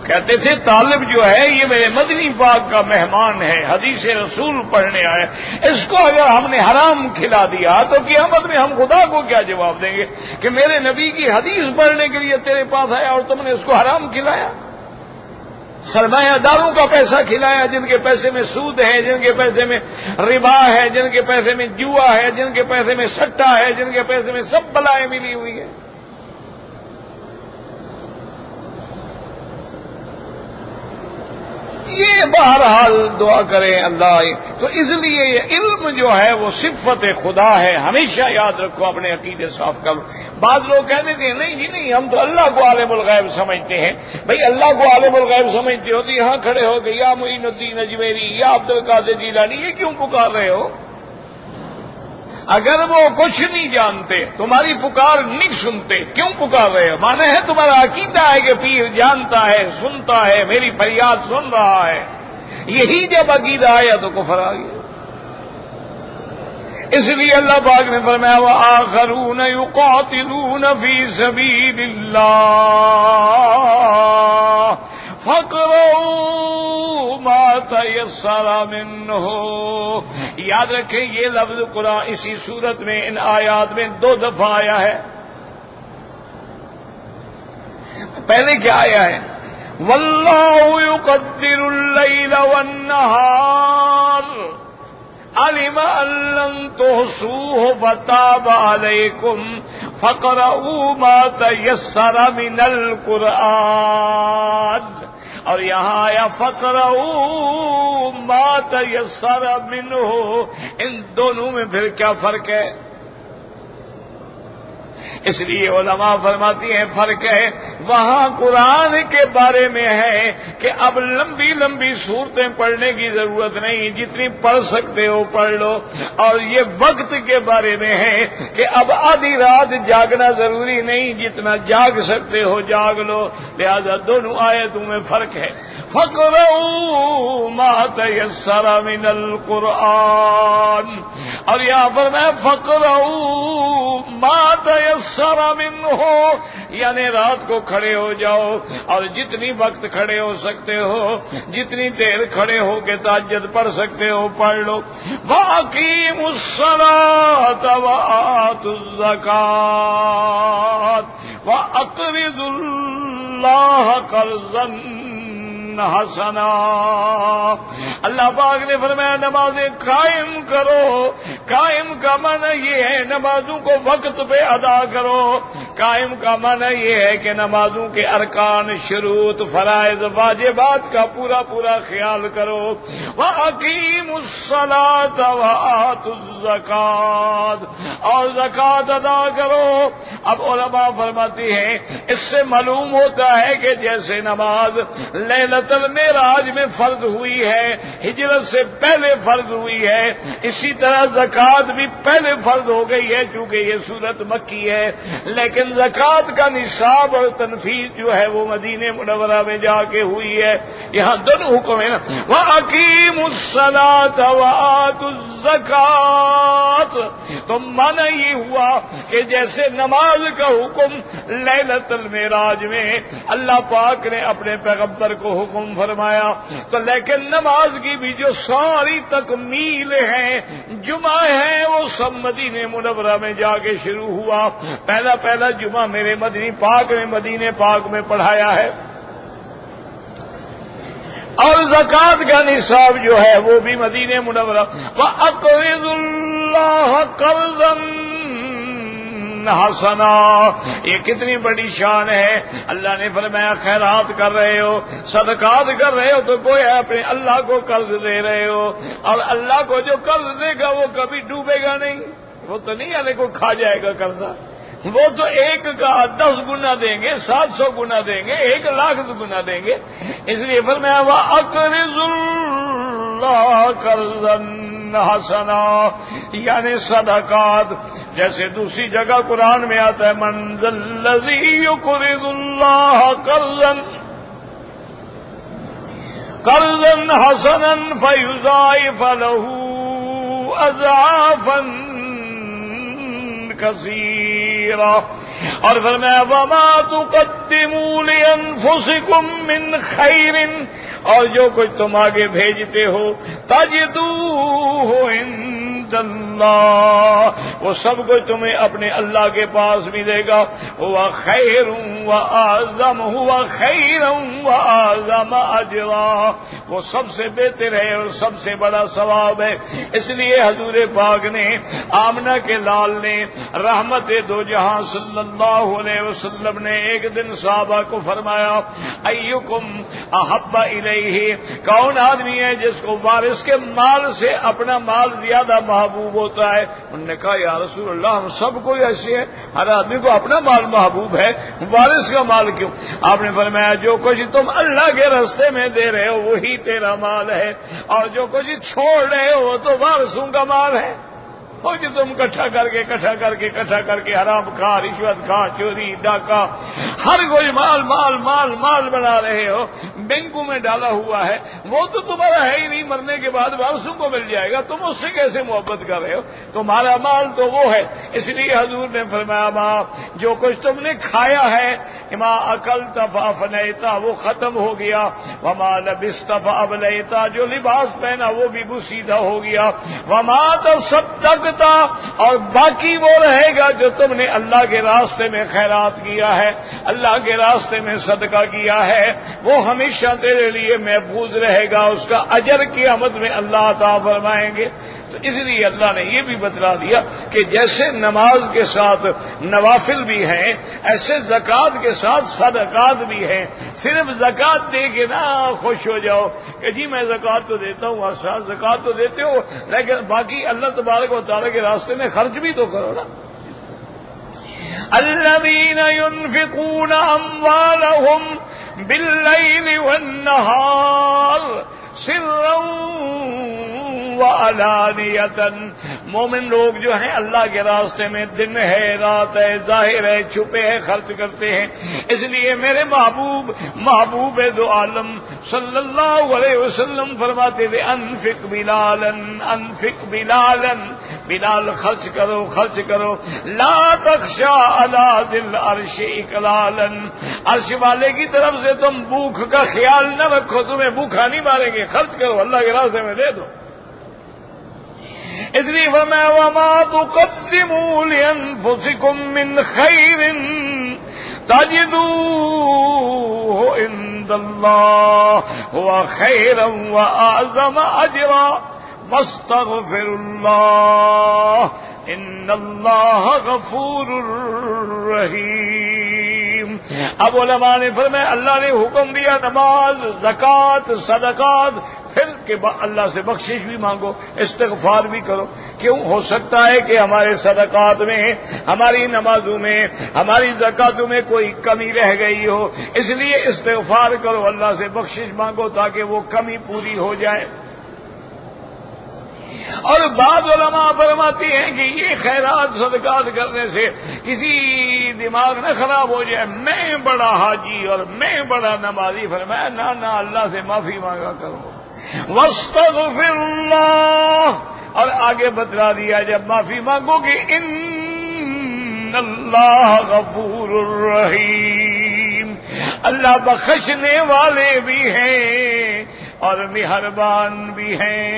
کہتے تھے طالب جو ہے یہ میرے مدنی پاک کا مہمان ہے, حدیث رسول پڑھنے آیا, اس کو اگر ہم نے حرام کھلا دیا تو قیامت میں ہم خدا کو کیا جواب دیں گے کہ میرے نبی کی حدیث پڑھنے کے لیے تیرے پاس آیا اور تم نے اس کو حرام کھلایا. سرمایہ داروں کا پیسہ کھلایا, جن کے پیسے میں سود ہے, جن کے پیسے میں ربا ہے, جن کے پیسے میں جوا ہے, جن کے پیسے میں سٹا ہے, جن کے پیسے میں سب بلائیں ملی ہوئی ہیں. یہ بہرحال دعا کریں اللہ. تو اس لیے یہ علم جو ہے وہ صفت خدا ہے, ہمیشہ یاد رکھو, اپنے عقیدے صاف کرو. بعض لوگ کہتے تھے نہیں جی نہیں, ہم تو اللہ کو عالم الغیب سمجھتے ہیں. بھئی اللہ کو عالم الغیب سمجھتے ہو تو یہاں کھڑے ہو گئے یا معین الدین اجمیری یا عبدالقادر جیلانی, یہ کیوں پکار رہے ہو؟ اگر وہ کچھ نہیں جانتے, تمہاری پکار نہیں سنتے, کیوں پکار رہے ہو؟ مانا ہے تمہارا عقیدہ ہے کہ پیر جانتا ہے, سنتا ہے, میری فریاد سن رہا ہے. یہی جب عقیدہ آیا تو کفر آ گیا. اس لیے اللہ پاک نے فرمایا وآخرون یقاتلون فی سبیل اللہ فاقرؤوا ما تیسر منہ. یاد رکھیں یہ لفظ قرآن اسی صورت میں ان آیات میں 2 دفعہ آیا ہے. پہلے کیا آیا ہے؟ واللہ یقدر اللیل والنہار علم ان لن تحصوه فتاب علیکم فقرؤوا ما تیسر من القرآن. اور یہاں آیا فقرؤوا ما تیسر منہ. ان دونوں میں پھر کیا فرق ہے؟ اس لیے علماء فرماتی ہیں فرق ہے, وہاں قرآن کے بارے میں ہے کہ اب لمبی لمبی صورتیں پڑھنے کی ضرورت نہیں, جتنی پڑھ سکتے ہو پڑھ لو. اور یہ وقت کے بارے میں ہے کہ اب آدھی رات جاگنا ضروری نہیں, جتنا جاگ سکتے ہو جاگ لو. لہذا دونوں آیتوں میں فرق ہے. فَقْرَؤُوا مَا تَيَسَّرَ مِنَ الْقُرْآنِ, اور یہاں پر میں فَقْرَؤُوا مَا تَيَسَّرَ مِنْهُ, یعنی رات کو کھڑے ہو جاؤ اور جتنی وقت کھڑے ہو سکتے ہو, جتنی دیر کھڑے ہو کے تہجد پڑھ سکتے ہو پڑھ لو. وَأَقِيمُوا الصَّلَاةَ وَآتُوا الزَّكَاةَ وَأَقْرِضُوا اللَّهَ قَرْضًا حسنا. اللہ پاک نے فرمایا نمازیں قائم کرو. قائم کا معنی یہ ہے نمازوں کو وقت پہ ادا کرو. قائم کا معنی یہ ہے کہ نمازوں کے ارکان، شروط، فرائض، واجبات کا پورا پورا خیال کرو. وَأَقِيمُوا الصَّلَاةَ وَآتُوا الزَّكَاةَ، اور زکات ادا کرو. اب علماء فرماتی ہیں اس سے معلوم ہوتا ہے کہ جیسے نماز لیلۃ المعراج میں فرض ہوئی ہے، ہجرت سے پہلے فرض ہوئی ہے، اسی طرح زکات بھی پہلے فرض ہو گئی ہے چونکہ یہ سورت مکی ہے. لیکن زکات کا نصاب اور تنفیذ جو ہے وہ مدینہ منورہ میں جا کے ہوئی ہے. یہاں دونوں حکم ہے نا، وَأَقِيمُوا الصَّلَاةَ وَآتُوا الزَّكَاةَ. تو معنی یہ ہوا کہ جیسے نماز کا حکم لیلۃ المعراج میں اللہ پاک نے اپنے پیغمبر کو حکم فرمایا، تو لیکن نماز کی بھی جو ساری تکمیل ہے، جمعہ ہے، وہ سب مدینہ منورہ میں جا کے شروع ہوا. پہلا جمعہ میرے مدینہ پاک میں پڑھایا ہے. اور زکات کا نصاب جو ہے وہ بھی مدینہ منورہ. وَأَقْرِضُوا اللَّهَ قَرْضًا حسنا. یہ کتنی بڑی شان ہے. اللہ نے فرمایا خیرات کر رہے ہو، صدقات کر رہے ہو تو کوئی اپنے اللہ کو قرض دے رہے ہو. اور اللہ کو جو قرض دے گا وہ کبھی ڈوبے گا نہیں. وہ تو نہیں اللہ کو کھا جائے گا قرضہ. وہ تو 1 کا 10 گنا دیں گے، 700 گنا دیں گے، 1,00,000 گنا دیں گے. اس لیے فرمایا وَأَقْرِضُوا اللَّهَ قَرْضًا حسنا، یعنی صدقات. جیسے دوسری جگہ قرآن میں آتا ہے مَنْ ذَا الَّذِي يُقْرِضُ اللَّهَ قَرْضًا حَسَنًا فَيُضَاعِفَ لَهُ أَضْعَافًا كَثِيرًا. اور فرمایا وَمَا تُقَدِّمُوا لِأَنفُسِكُم مِّنْ خَيْرٍ، اور جو کچھ تم آگے بھیجتے ہو تَجِدُوهُ عِندَ اللَّهِ، وہ سب کچھ تمہیں اپنے اللہ کے پاس ملے گا. هُوَ خَيْرٌ وَأَعْظَمُ أَجْرًا، وہ سب سے بہتر ہے اور سب سے بڑا ثواب ہے. اس لیے حضور پاک نے آمنہ کے لال نے رحمت دو جہاں صلی اللہ علیہ وسلم نے ایک دن صحابہ کو فرمایا ایکم احب الیہ، کون آدمی ہے جس کو وارث کے مال سے اپنا مال زیادہ محبوب ہوتا ہے. انہوں نے کہا یا رسول اللہ ہم سب کوئی ایسے ہیں، ہر آدمی کو اپنا مال محبوب ہے، وارث کا مال کیوں؟ آپ نے فرمایا جو کچھ تم اللہ کے راستے میں دے رہے ہو وہی تیرا مال ہے، اور جو کچھ چھوڑ رہے ہو وہ تو وارثوں کا مال ہے. وہ جو تم اکٹھا کر کے حرام کھا، رشوت کھا، چوری، ڈاکہ، ہر کوئی مال مال مال مال بنا رہے ہو، بینکوں میں ڈالا ہوا ہے، وہ تو تمہارا ہے ہی نہیں، مرنے کے بعد وارثوں کو مل جائے گا. تم اس سے کیسے محبت کر رہے ہو؟ تمہارا مال تو وہ ہے. اس لیے حضور نے فرمایا ماں جو کچھ تم نے کھایا ہے ماں اکلت فافنیتا، وہ ختم ہو گیا. وما لبست فابلیتا، جو لباس پہنا وہ بھی بوسیدہ ہو گیا. وما تصدقت، اور باقی وہ رہے گا جو تم نے اللہ کے راستے میں خیرات کیا ہے، اللہ کے راستے میں صدقہ کیا ہے، وہ ہمیشہ تیرے لیے محفوظ رہے گا. اس کا اجر قیامت میں اللہ عطا فرمائیں گے. تو اس لیے اللہ نے یہ بھی بتلا دیا کہ جیسے نماز کے ساتھ نوافل بھی ہیں ایسے زکات کے ساتھ صدقات بھی ہیں. صرف زکات دے کے نہ خوش ہو جاؤ کہ جی میں زکات تو دیتا ہوں، اور ساتھ زکات تو دیتے ہو لیکن باقی اللہ تبارک و تعالیٰ کے راستے میں خرچ بھی تو کرو نا. الذین ينفقون اموالهم باللیل والنہار سرا وعلانیۃ، مومن لوگ جو ہیں اللہ کے راستے میں دن ہے رات ہے ظاہر ہے چھپے ہے خرچ کرتے ہیں. اس لیے میرے محبوب دو عالم صلی اللہ علیہ وسلم فرماتے تھے انفق بلالا، بلال خرچ کرو لا تخشى علی ذی العرش اقلالا، عرش والے کی طرف سے تم بھوک کا خیال نہ رکھو، تمہیں بھوکا نہیں ماریں گے، خرچ کرو اللہ کے راستے میں دے دو. اس لیے فرمایا وما تقدموا لانفسکم من خیر تجدوه عند عند اللہ هو خیرا واعظم اجرا واستغفر اللہ ان اللہ غفور رحیم. اب علماء نے فرمایا اللہ نے حکم دیا نماز، زکوٰۃ، صدقات، پھر کہ اللہ سے بخشش بھی مانگو، استغفار بھی کرو. کیوں؟ ہو سکتا ہے کہ ہمارے صدقات میں، ہماری نمازوں میں، ہماری زکاتوں میں کوئی کمی رہ گئی ہو، اس لیے استغفار کرو، اللہ سے بخشش مانگو تاکہ وہ کمی پوری ہو جائے. اور بعض علماء فرماتے ہیں کہ یہ خیرات صدقات کرنے سے کسی دماغ نہ خراب ہو جائے، میں بڑا حاجی اور میں بڑا نمازی. فرمایا نہ اللہ سے معافی مانگا کرو، واستغفر اللہ. اور آگے بتلا دیا جب معافی مانگو گے ان اللہ غفور الرحیم، اللہ بخشنے والے بھی ہیں اور مہربان بھی ہیں.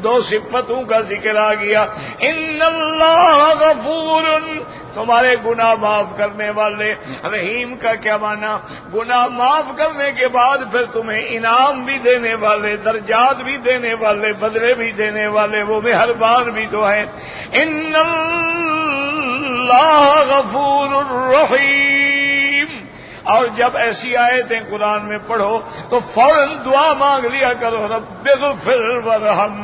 دو صفتوں کا ذکر آ گیا. ان اللہ غفور، تمہارے گناہ معاف کرنے والے. رحیم کا کیا معنی؟ گناہ معاف کرنے کے بعد پھر تمہیں انعام بھی دینے والے، درجات بھی دینے والے، بدلے بھی دینے والے، وہ مہربان بھی تو ہیں. ان اللہ غفور الرحیم. اور جب ایسی آیتیں قرآن میں پڑھو تو فوراً دعا مانگ لیا کرو، رب اغفر ورحم،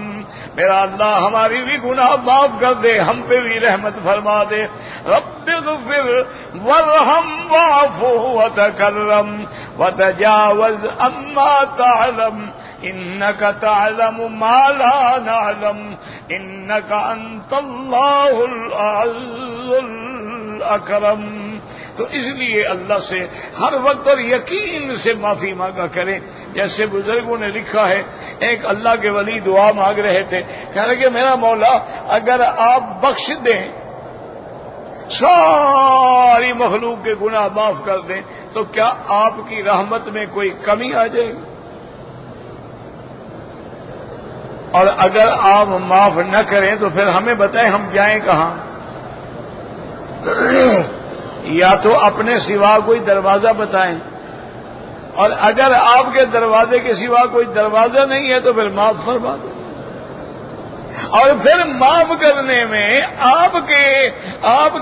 میرا اللہ ہماری بھی گناہ معاف کر دے، ہم پہ بھی رحمت فرما دے. رب اغفر ورحم واعف وتکرم وتجاوز عما تعلم انک تعلم ما لا نعلم انک انت اللہ الاعز الاکرم. تو اس لیے اللہ سے ہر وقت اور یقین سے معافی مانگا کریں. جیسے بزرگوں نے لکھا ہے، ایک اللہ کے ولی دعا مانگ رہے تھے، کہہ رہے کہ میرا مولا اگر آپ بخش دیں، ساری مخلوق کے گناہ معاف کر دیں، تو کیا آپ کی رحمت میں کوئی کمی آ جائے گی؟ اور اگر آپ معاف نہ کریں تو پھر ہمیں بتائیں ہم جائیں کہاں؟ یا تو اپنے سوا کوئی دروازہ بتائیں، اور اگر آپ کے دروازے کے سوا کوئی دروازہ نہیں ہے تو پھر معاف فرما دو. اور پھر معاف کرنے میں آپ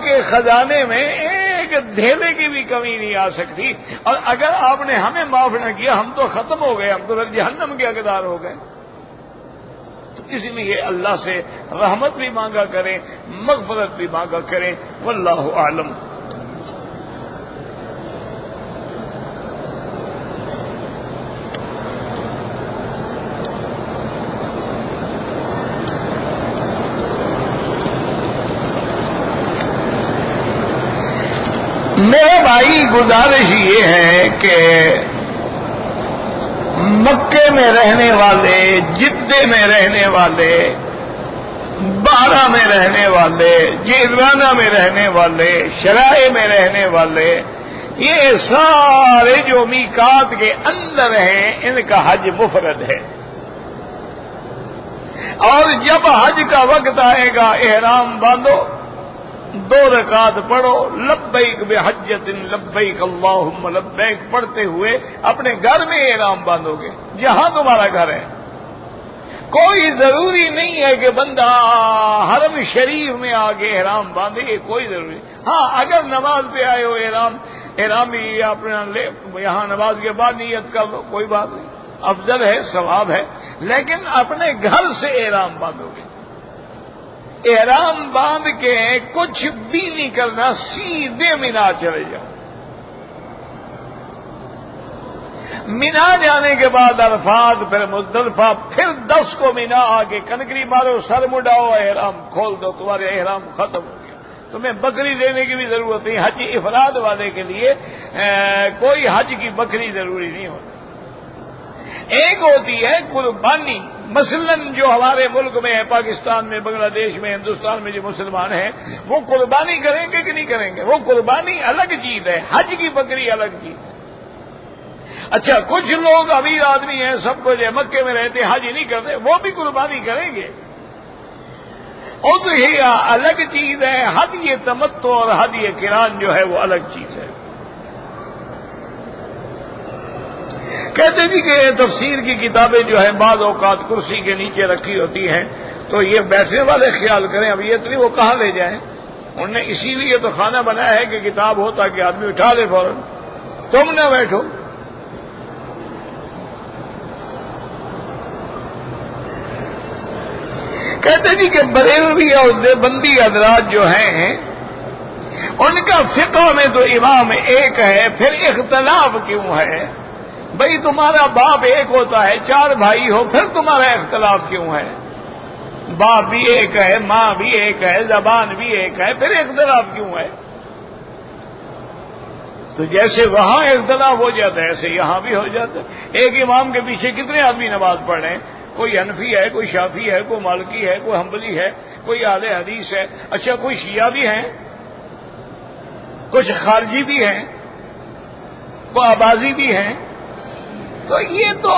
کے خزانے میں ایک دھیلے کی بھی کمی نہیں آ سکتی. اور اگر آپ نے ہمیں معاف نہ کیا ہم تو ختم ہو گئے، ہم تو پھر جہنم کے حقدار ہو گئے. تو اس لیے اللہ سے رحمت بھی مانگا کریں، مغفرت بھی مانگا کریں. واللہ اعلم. میرے بھائی گزارش یہ ہے کہ مکے میں رہنے والے، جدے میں رہنے والے، بارہ میں رہنے والے، جیرانہ میں رہنے والے، شرائع میں رہنے والے، یہ سارے جو میقات کے اندر ہیں ان کا حج مفرد ہے. اور جب حج کا وقت آئے گا احرام باندھو، 2 رکعت پڑھو، لبیک بحجۃ لبیک اللہم لبیک پڑھتے ہوئے اپنے گھر میں احرام باندھو گے جہاں تمہارا گھر ہے. کوئی ضروری نہیں ہے کہ بندہ حرم شریف میں آ کے احرام باندھے، یہ کوئی ضروری. ہاں اگر نماز پہ آئے ہو احرام بھی اپنا یہاں نماز کے بعد نیت کر لو، کوئی بات نہیں، افضل ہے، ثواب ہے. لیکن اپنے گھر سے احرام باندھو گے. احرام باندھ کے کچھ بھی نہیں کرنا، سیدھے مینا چلے جاؤ. مینا جانے کے بعد عرفات، پھر مزدلفہ، پھر 10 کو مینا آ کے کنکری مارو، سر مڈاؤ، احرام کھول دو، تمہارے احرام ختم ہو گیا. تمہیں بکری دینے کی بھی ضرورت نہیں. حج افراد والے کے لیے کوئی حج کی بکری ضروری نہیں ہوتی. ایک ہوتی ہے قربانی. مثلا جو ہمارے ملک میں ہے، پاکستان میں، بنگلہ دیش میں، ہندوستان میں جو مسلمان ہیں وہ قربانی کریں گے کہ نہیں کریں گے؟ وہ قربانی الگ چیز ہے، حج کی بکری الگ چیز ہے. اچھا کچھ لوگ امیر آدمی ہیں، سب کو جو مکے میں رہتے حج نہیں کرتے، وہ بھی قربانی کریں گے. اضحیہ الگ چیز ہے، ہدی تمتع اور ہدی قران جو ہے وہ الگ چیز ہے. کہتے جی کہ یہ تفسیر کی کتابیں جو ہیں بعض اوقات کرسی کے نیچے رکھی ہوتی ہیں، تو یہ بیٹھنے والے خیال کریں اب یہ تو نہیں وہ کہاں لے جائیں، انہوں نے اسی لیے تو خانہ بنایا ہے کہ کتاب ہو تاکہ آدمی اٹھا لے فوراً، تم نہ بیٹھو۔ کہتے جی کہ بریلوی اور دیوبندی حضرات جو ہیں ان کا فقہ میں تو امام ایک ہے، پھر اختلاف کیوں ہے؟ بھئی تمہارا باپ ایک ہوتا ہے، 4 بھائی ہو، پھر تمہارا اختلاف کیوں ہے؟ باپ بھی ایک ہے، ماں بھی ایک ہے، زبان بھی ایک ہے، پھر اختلاف کیوں ہے؟ تو جیسے وہاں اختلاف ہو جاتا ہے ایسے یہاں بھی ہو جاتا ہے۔ ایک امام کے پیچھے کتنے آدمی نماز پڑھ رہے ہیں؟ کوئی حنفی ہے، کوئی شافعی ہے، کوئی مالکی ہے، کوئی حنبلی ہے، کوئی اہل حدیث ہے، اچھا کوئی شیعہ بھی ہیں، کچھ خارجی بھی ہیں، کوئی آبازی بھی ہیں۔ تو یہ تو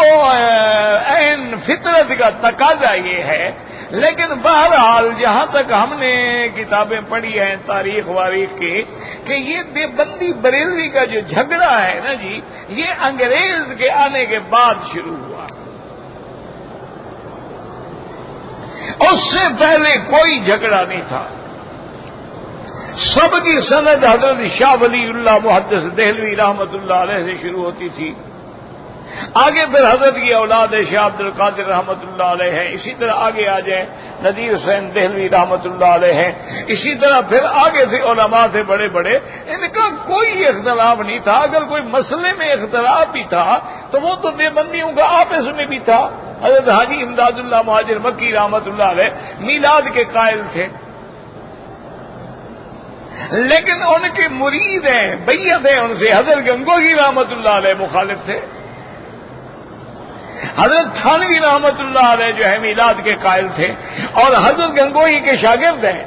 عین فطرت کا تقاضا یہ ہے۔ لیکن بہرحال جہاں تک ہم نے کتابیں پڑھی ہیں تاریخ واریخ کی کہ یہ دیوبندی بریلوی کا جو جھگڑا ہے نا جی، یہ انگریز کے آنے کے بعد شروع ہوا، اس سے پہلے کوئی جھگڑا نہیں تھا۔ سب کی سند حضرت شاہ ولی اللہ محدث دہلوی رحمت اللہ علیہ سے شروع ہوتی تھی، آگے پھر حضرت کی اولاد شاہ عبد القادر رحمت اللہ علیہ ہے، اسی طرح آگے آ جائیں نذیر حسین دہلوی رحمت اللہ علیہ ہے، اسی طرح پھر آگے سے علماء تھے بڑے بڑے، ان کا کوئی اختلاف نہیں تھا۔ اگر کوئی مسئلے میں اختلاف بھی تھا تو وہ تو دیوبندیوں کا آپس میں بھی تھا۔ حضرت حاجی امداد اللہ مہاجر مکی رحمت اللہ علیہ میلاد کے قائل تھے، لیکن ان کے مرید ہیں، بیعت ہیں ان سے، حضرت گنگوہی رحمت اللہ علیہ مخالف تھے۔ حضرت تھانوی رحمت اللہ علیہ جو ہے میلاد کے قائل تھے، اور حضرت گنگوہی کے شاگرد ہیں۔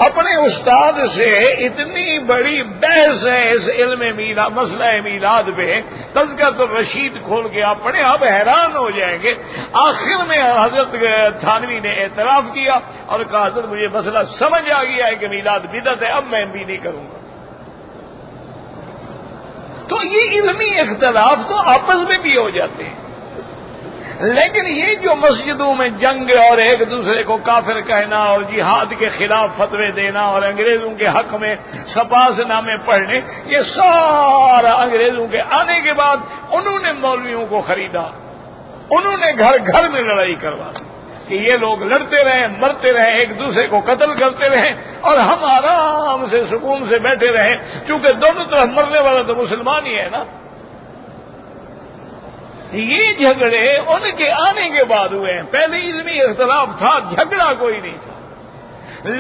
اپنے استاد سے اتنی بڑی بحث ہے اس علم میلاد، مسئلہ میلاد پہ، تذکرۃ الرشید کھول کے آپ پڑھیں، آپ حیران ہو جائیں گے۔ آخر میں حضرت تھانوی نے اعتراف کیا اور کہا حضرت مجھے مسئلہ سمجھ آ گیا ہے کہ میلاد بدعت ہے، اب میں بھی نہیں کروں گا۔ تو یہ علمی اختلاف تو آپس میں بھی ہو جاتے ہیں، لیکن یہ جو مسجدوں میں جنگ اور ایک دوسرے کو کافر کہنا اور جہاد کے خلاف فتوے دینا اور انگریزوں کے حق میں سپاس نامے پڑھنے، یہ سارا انگریزوں کے آنے کے بعد انہوں نے مولویوں کو خریدا، انہوں نے گھر گھر میں لڑائی کروا دی کہ یہ لوگ لڑتے رہیں، مرتے رہیں، ایک دوسرے کو قتل کرتے رہیں اور ہم آرام سے سکون سے بیٹھے رہیں، چونکہ دونوں طرف مرنے والا تو مسلمان ہی ہے نا۔ یہ جھگڑے ان کے آنے کے بعد ہوئے ہیں، پہلے علمی اختلاف تھا، جھگڑا کوئی نہیں تھا،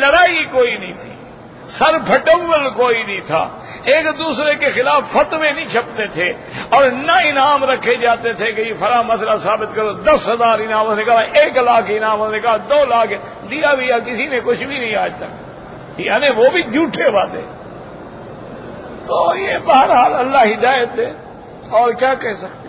لڑائی کوئی نہیں تھی، سر پھٹول کوئی نہیں تھا، ایک دوسرے کے خلاف فتوے نہیں چھپتے تھے، اور نہ انعام رکھے جاتے تھے کہ یہ فلاں مسئلہ ثابت کرو، 10,000 انعام نے کہا، 1 لاکھ انعام نے کہا، 2 لاکھ دیا بھی، کسی نے کچھ بھی نہیں آج تک، یعنی وہ بھی جھوٹے وعدے۔ تو یہ بہرحال اللہ ہدایت دے، اور کیا کہہ سکتے۔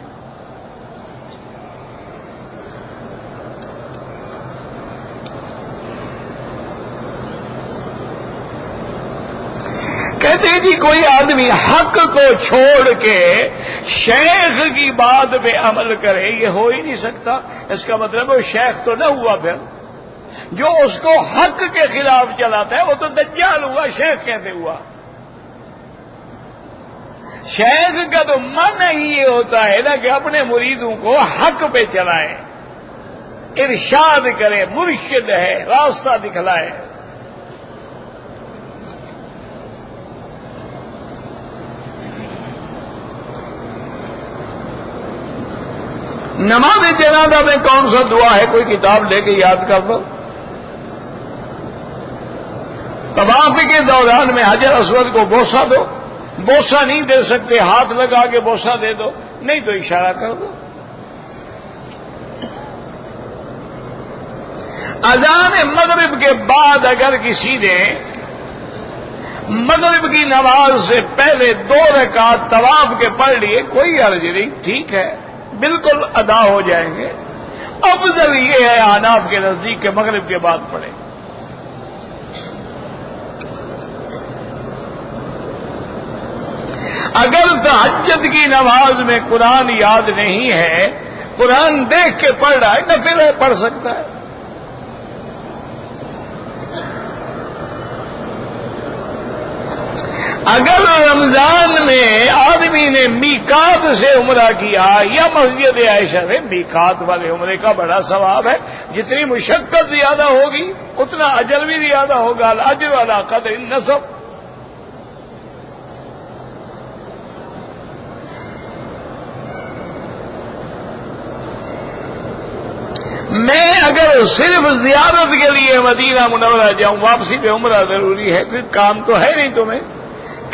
کہتے ہیں جی کوئی آدمی حق کو چھوڑ کے شیخ کی بات پہ عمل کرے، یہ ہو ہی نہیں سکتا۔ اس کا مطلب وہ شیخ تو نہ ہوا، پھر جو اس کو حق کے خلاف چلاتا ہے وہ تو دجال ہوا، شیخ کیسے ہوا؟ شیخ کا تو معنی ہی یہ ہوتا ہے نا کہ اپنے مریدوں کو حق پہ چلائے، ارشاد کرے، مرشد ہے، راستہ دکھلائے۔ نماز جنازہ میں کون سا دعا ہے؟ کوئی کتاب لے کے یاد کر دو۔ طواف کے دوران میں حجر اسود کو بوسہ دو، بوسہ نہیں دے سکتے ہاتھ لگا کے بوسہ دے دو، نہیں تو اشارہ کر دو۔ اذان مغرب کے بعد اگر کسی نے مغرب کی نماز سے پہلے 2 رکعت طواف کے پڑھ لیے، کوئی حرج نہیں، ٹھیک ہے، بالکل ادا ہو جائیں گے۔ افضل یہ ہے احناف کے نزدیک کہ مغرب کے بعد پڑھیں۔ اگر تہجد کی نماز میں قرآن یاد نہیں ہے، قرآن دیکھ کے پڑھ رہا ہے، نفل ہے، پڑھ سکتا ہے۔ اگر رمضان میں آدمی نے میقات سے عمرہ کیا یا مسجد عائشہ سے، میقات والے عمرے کا بڑا ثواب ہے، جتنی مشقت زیادہ ہوگی اتنا اجر بھی زیادہ ہوگا، الاجر علی قدر النسب۔ میں اگر صرف زیارت کے لیے مدینہ منورہ جاؤں، واپسی پہ عمرہ ضروری ہے، کوئی کام تو ہے نہیں تمہیں۔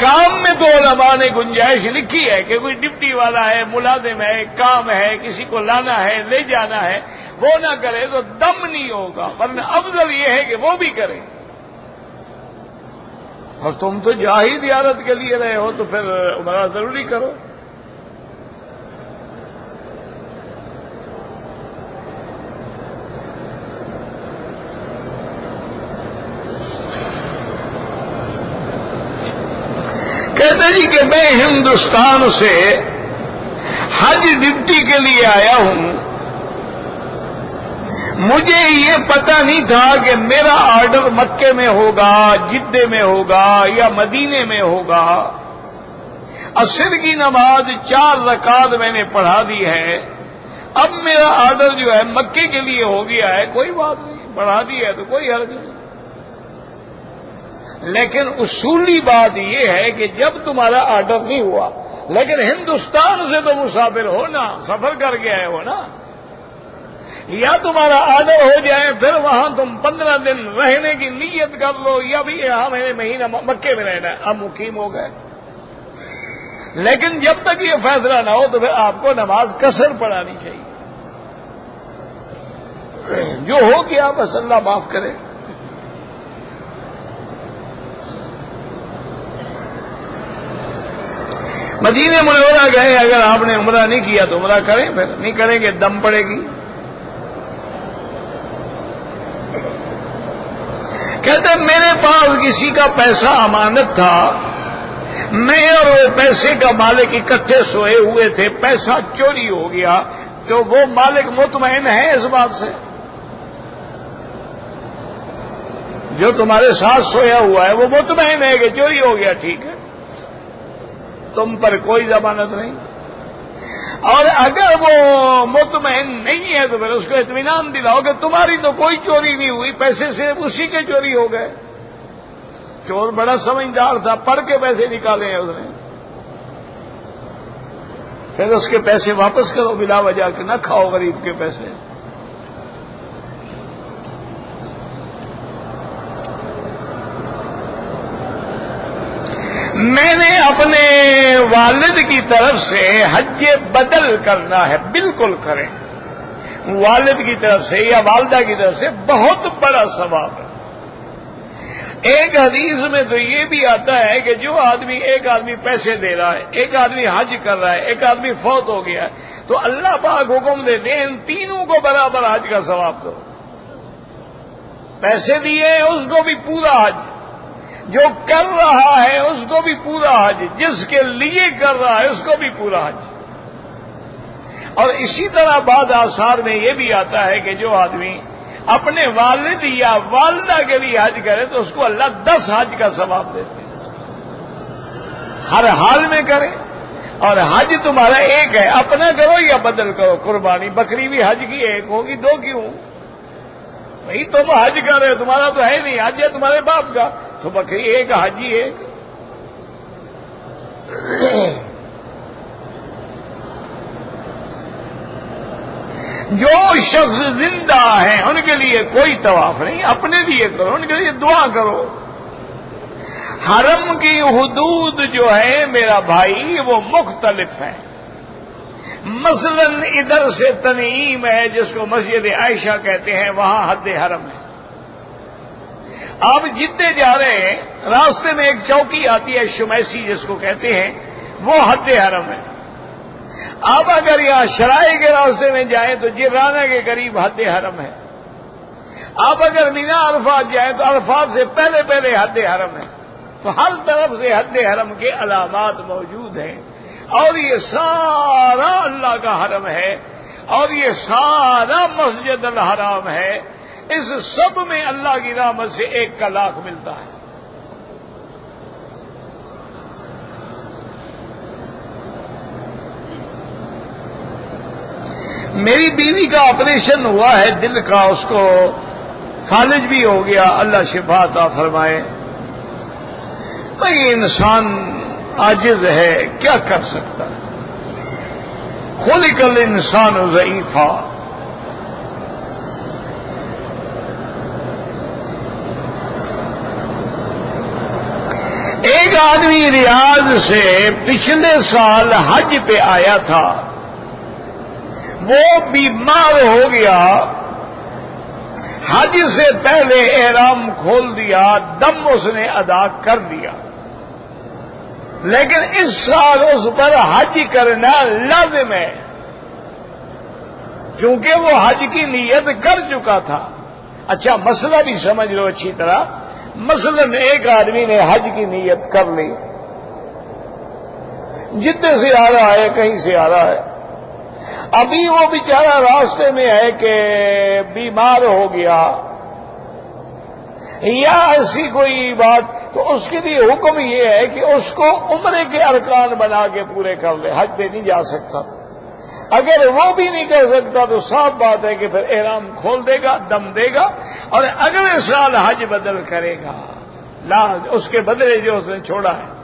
کام میں تو علماء نے گنجائش لکھی ہے کہ کوئی ڈپٹی والا ہے، ملازم ہے، کام ہے، کسی کو لانا ہے، لے جانا ہے، وہ نہ کرے تو دم نہیں ہوگا، ورنہ افضل یہ ہے کہ وہ بھی کرے۔ اور تم تو جا ہی زیارت کے لیے رہے ہو تو پھر عمرہ ضروری کرو۔ کہتے جی کہ میں ہندوستان سے حج ڈیوٹی کے لیے آیا ہوں، مجھے یہ پتہ نہیں تھا کہ میرا آرڈر مکے میں ہوگا، جدے میں ہوگا یا مدینے میں ہوگا۔ عصر کی نماز 4 رکعت میں نے پڑھا دی ہے، اب میرا آرڈر جو ہے مکے کے لیے ہو گیا ہے، کوئی بات نہیں، پڑھا دی ہے تو کوئی حرج نہیں۔ لیکن اصولی بات یہ ہے کہ جب تمہارا آرڈر نہیں ہوا، لیکن ہندوستان سے تو مسافر ہو نا، سفر کر کے آئے ہو نا، یا تمہارا آرڈر ہو جائے پھر وہاں تم 15 دن رہنے کی نیت کر لو، یا بھی یہاں میں نے مہینہ مکے میں رہنا ہے، اب مقیم ہو گئے۔ لیکن جب تک یہ فیصلہ نہ ہو تو پھر آپ کو نماز قصر پڑھانی چاہیے۔ جو ہو گیا بس اللہ معاف کرے۔ مدینہ منورہ گئے، اگر آپ نے عمرہ نہیں کیا تو عمرہ کریں، پھر نہیں کریں گے دم پڑے گی۔ کہتے میرے پاس کسی کا پیسہ امانت تھا، میں اور وہ پیسے کا مالک اکٹھے سوئے ہوئے تھے، پیسہ چوری ہو گیا، تو وہ مالک مطمئن ہے اس بات سے؟ جو تمہارے ساتھ سویا ہوا ہے وہ مطمئن ہے کہ چوری ہو گیا، ٹھیک ہے، تم پر کوئی ضمانت نہیں۔ اور اگر وہ مطمئن نہیں ہے تو پھر اس کو اطمینان دلاؤ کہ تمہاری تو کوئی چوری نہیں ہوئی، پیسے سے اسی کے چوری ہو گئے۔ چور بڑا سمجھدار تھا، پڑھ کے پیسے نکالے ہیں اس نے، پھر اس کے پیسے واپس کرو بلا وجہ کہ نہ کھاؤ غریب کے پیسے۔ میں نے اپنے والد کی طرف سے حج بدل کرنا ہے، بالکل کریں، والد کی طرف سے یا والدہ کی طرف سے بہت بڑا ثواب ہے۔ ایک حدیث میں تو یہ بھی آتا ہے کہ جو آدمی، ایک آدمی پیسے دے رہا ہے، ایک آدمی حج کر رہا ہے، ایک آدمی فوت ہو گیا ہے، تو اللہ پاک حکم دیتے ہیں ان تینوں کو برابر حج کا ثواب دو۔ پیسے دیے اس کو بھی پورا حج، جو کر رہا ہے اس کو بھی پورا حج، جس کے لیے کر رہا ہے اس کو بھی پورا حج۔ اور اسی طرح بعض آثار میں یہ بھی آتا ہے کہ جو آدمی اپنے والد یا والدہ کے لیے حج کرے تو اس کو اللہ 10 حج کا ثواب دیتے ہیں، ہر حال میں کرے۔ اور حج تمہارا ایک ہے، اپنا کرو یا بدل کرو، قربانی بکری بھی حج کی ایک ہوگی، 2 کیوں؟ بھائی تم حج کر رہے، تمہارا تو ہے نہیں، حج ہے تمہارے باپ کا، تو بکری ایک، حجی ایک۔ جو شخص زندہ ہیں ان کے لیے کوئی طواف نہیں، اپنے لیے کرو، ان کے لیے دعا کرو۔ حرم کی حدود جو ہے میرا بھائی وہ مختلف ہیں۔ مثلا ادھر سے تنعیم ہے جس کو مسجد عائشہ کہتے ہیں، وہاں حد حرم ہے۔ آپ جتنے جا رہے ہیں راستے میں ایک چوکی آتی ہے شمیسی جس کو کہتے ہیں، وہ حد حرم ہے۔ آپ اگر یہاں شرائع کے راستے میں جائیں تو جرانہ کے قریب حد حرم ہے۔ آپ اگر مینا عرفات جائیں تو عرفات سے پہلے حد حرم ہے۔ تو ہر طرف سے حد حرم کے علامات موجود ہیں، اور یہ سارا اللہ کا حرم ہے، اور یہ سارا مسجد الحرام ہے، اس سب میں اللہ کی رحمت سے 1 کا لاکھ ملتا ہے۔ میری بیوی کا آپریشن ہوا ہے دل کا، اس کو فالج بھی ہو گیا، اللہ شفا عطا فرمائے۔ بھئی انسان عاجز ہے، کیا کر سکتا ہے؟ خلق الانسان ضعیفا۔ ایک آدمی ریاض سے پچھلے سال حج پہ آیا تھا، وہ بیمار ہو گیا، حج سے پہلے احرام کھول دیا، دم اس نے ادا کر دیا، لیکن اس سال اس پر حج کرنا لازم ہے، کیونکہ وہ حج کی نیت کر چکا تھا۔ اچھا مسئلہ بھی سمجھ لو اچھی طرح، مثلا ایک آدمی نے حج کی نیت کر لی، جدے سے آ رہا ہے، کہیں سے آ رہا ہے، ابھی وہ بیچارہ راستے میں ہے کہ بیمار ہو گیا یا ایسی کوئی بات، تو اس کے لیے حکم یہ ہے کہ اس کو عمرے کے ارکان بنا کے پورے کر لے، حج پہ نہیں جا سکتا۔ اگر وہ بھی نہیں کر سکتا تو صاف بات ہے کہ پھر احرام کھول دے گا، دم دے گا، اور اگلے سال حج بدل کرے گا، اس کے بدلے جو اس نے چھوڑا ہے۔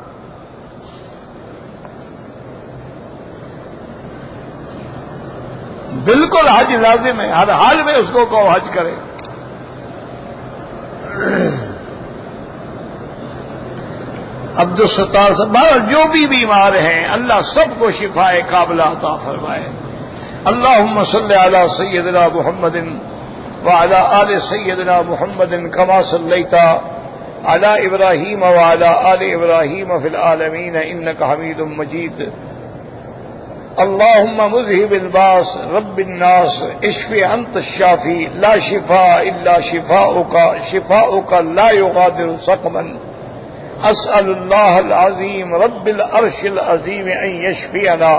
بالکل حج لازم ہے، ہر حال میں اس کو کہو حج کرے۔ عبدالستار صاحب جو بھی بیمار ہیں اللہ سب کو شفائے کاملہ عطا فرمائے۔ اللہم صلی علی سیدنا محمد وعلی آل سیدنا محمد کما صلیت علی ابراہیم وعلی آل ابراہیم فی العالمین انک حمید مجید۔ اللہم مذہب الباس رب الناس اشفی انت الشافی لا شفاء الا شفاؤک شفاؤک لا یغادر سقما۔ اسأل اللہ العظیم رب العرش العظیم ان یشفینا۔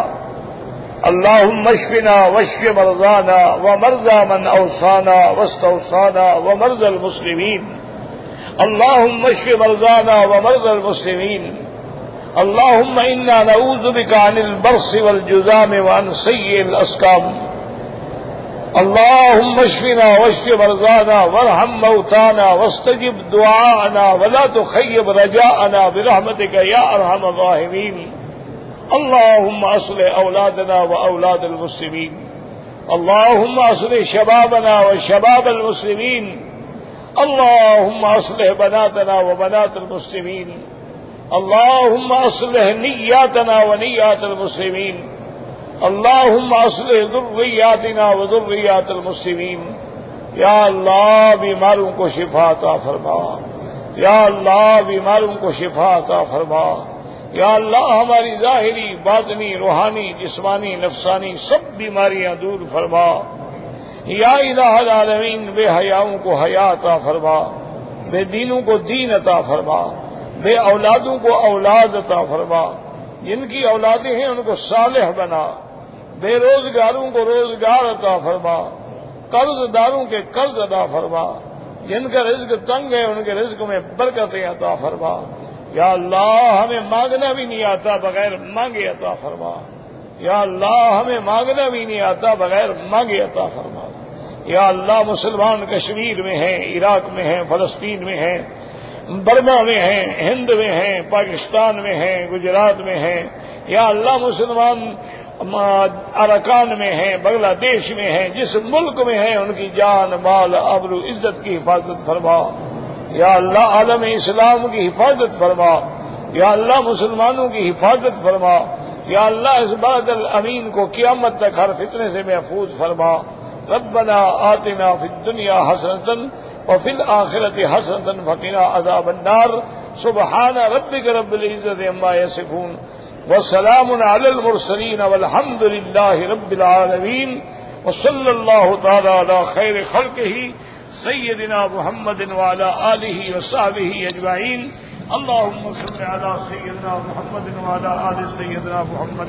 اللہم اشفنا واشف مرضانا ومرضى من اوصانا واستوصانا ومرضى المسلمین۔ اللہم اشف مرضانا ومرضى المسلمین۔ اللہم انا نعوذ بک عن البرص والجذام وعن سیء الاسقام۔ اللہم اشفنا واشف مرضانا وارحم موتانا واستجب دعاءنا ولا تخیب رجاءنا برحمتک یا ارحم الراحمین۔ اللہم اصلح اولادنا واولاد المسلمین۔ اللہم اصلح شبابنا وشباب المسلمین۔ اللہم اصلح بناتنا وبنات المسلمین۔ اللہم اصلح نیاتنا ونیات المسلمین۔ اللہم اصلح ذریاتنا وذریات المسلمین۔ یا اللہ بیماروں کو شفا عطا فرما، یا اللہ بیماروں کو شفا عطا فرما، یا اللہ ہماری ظاہری باطنی روحانی جسمانی نفسانی سب بیماریاں دور فرما۔ یا الہ العالمین بے حیاؤں کو حیا عطا فرما، بے دینوں کو دین عطا فرما، بے اولادوں کو اولاد عطا فرما، جن کی اولادیں ہیں ان کو صالح بنا، بے روزگاروں کو روزگار عطا فرما، قرض داروں کے قرض عطا فرما، جن کا رزق تنگ ہے ان کے رزق میں برکتیں عطا فرما۔ یا اللہ ہمیں مانگنا بھی نہیں آتا بغیر مانگے عطا فرما، یا اللہ ہمیں مانگنا بھی نہیں آتا بغیر مانگے عطا فرما۔ یا اللہ مسلمان کشمیر میں ہیں، عراق میں ہیں، فلسطین میں ہیں، برما میں ہیں، ہند میں ہیں، پاکستان میں ہیں، گجرات میں ہیں، یا اللہ مسلمان اراکان میں ہیں، بنگلہ دیش میں ہیں، جس ملک میں ہیں ان کی جان مال آبرو عزت کی حفاظت فرما۔ یا اللہ عالم اسلام کی حفاظت فرما، یا اللہ مسلمانوں کی حفاظت فرما، یا اللہ اس بلد الامین کو قیامت تک ہر فتنے سے محفوظ فرما۔ ربنا آتنا فی الدنیا حسنۃ وفی الآخرۃ حسنۃ وقنا عذاب النار۔ سبحان ربک رب العزۃ عما یصفون وسلام علی المرسلین والحمد للہ رب العالمین وصلی اللہ تعالی علی خیر خلقہ سیدنا محمد وعلی آلہ وصحبہ اجمعین۔ اللهم صل على سيدنا محمد وعلى آل سيدنا محمد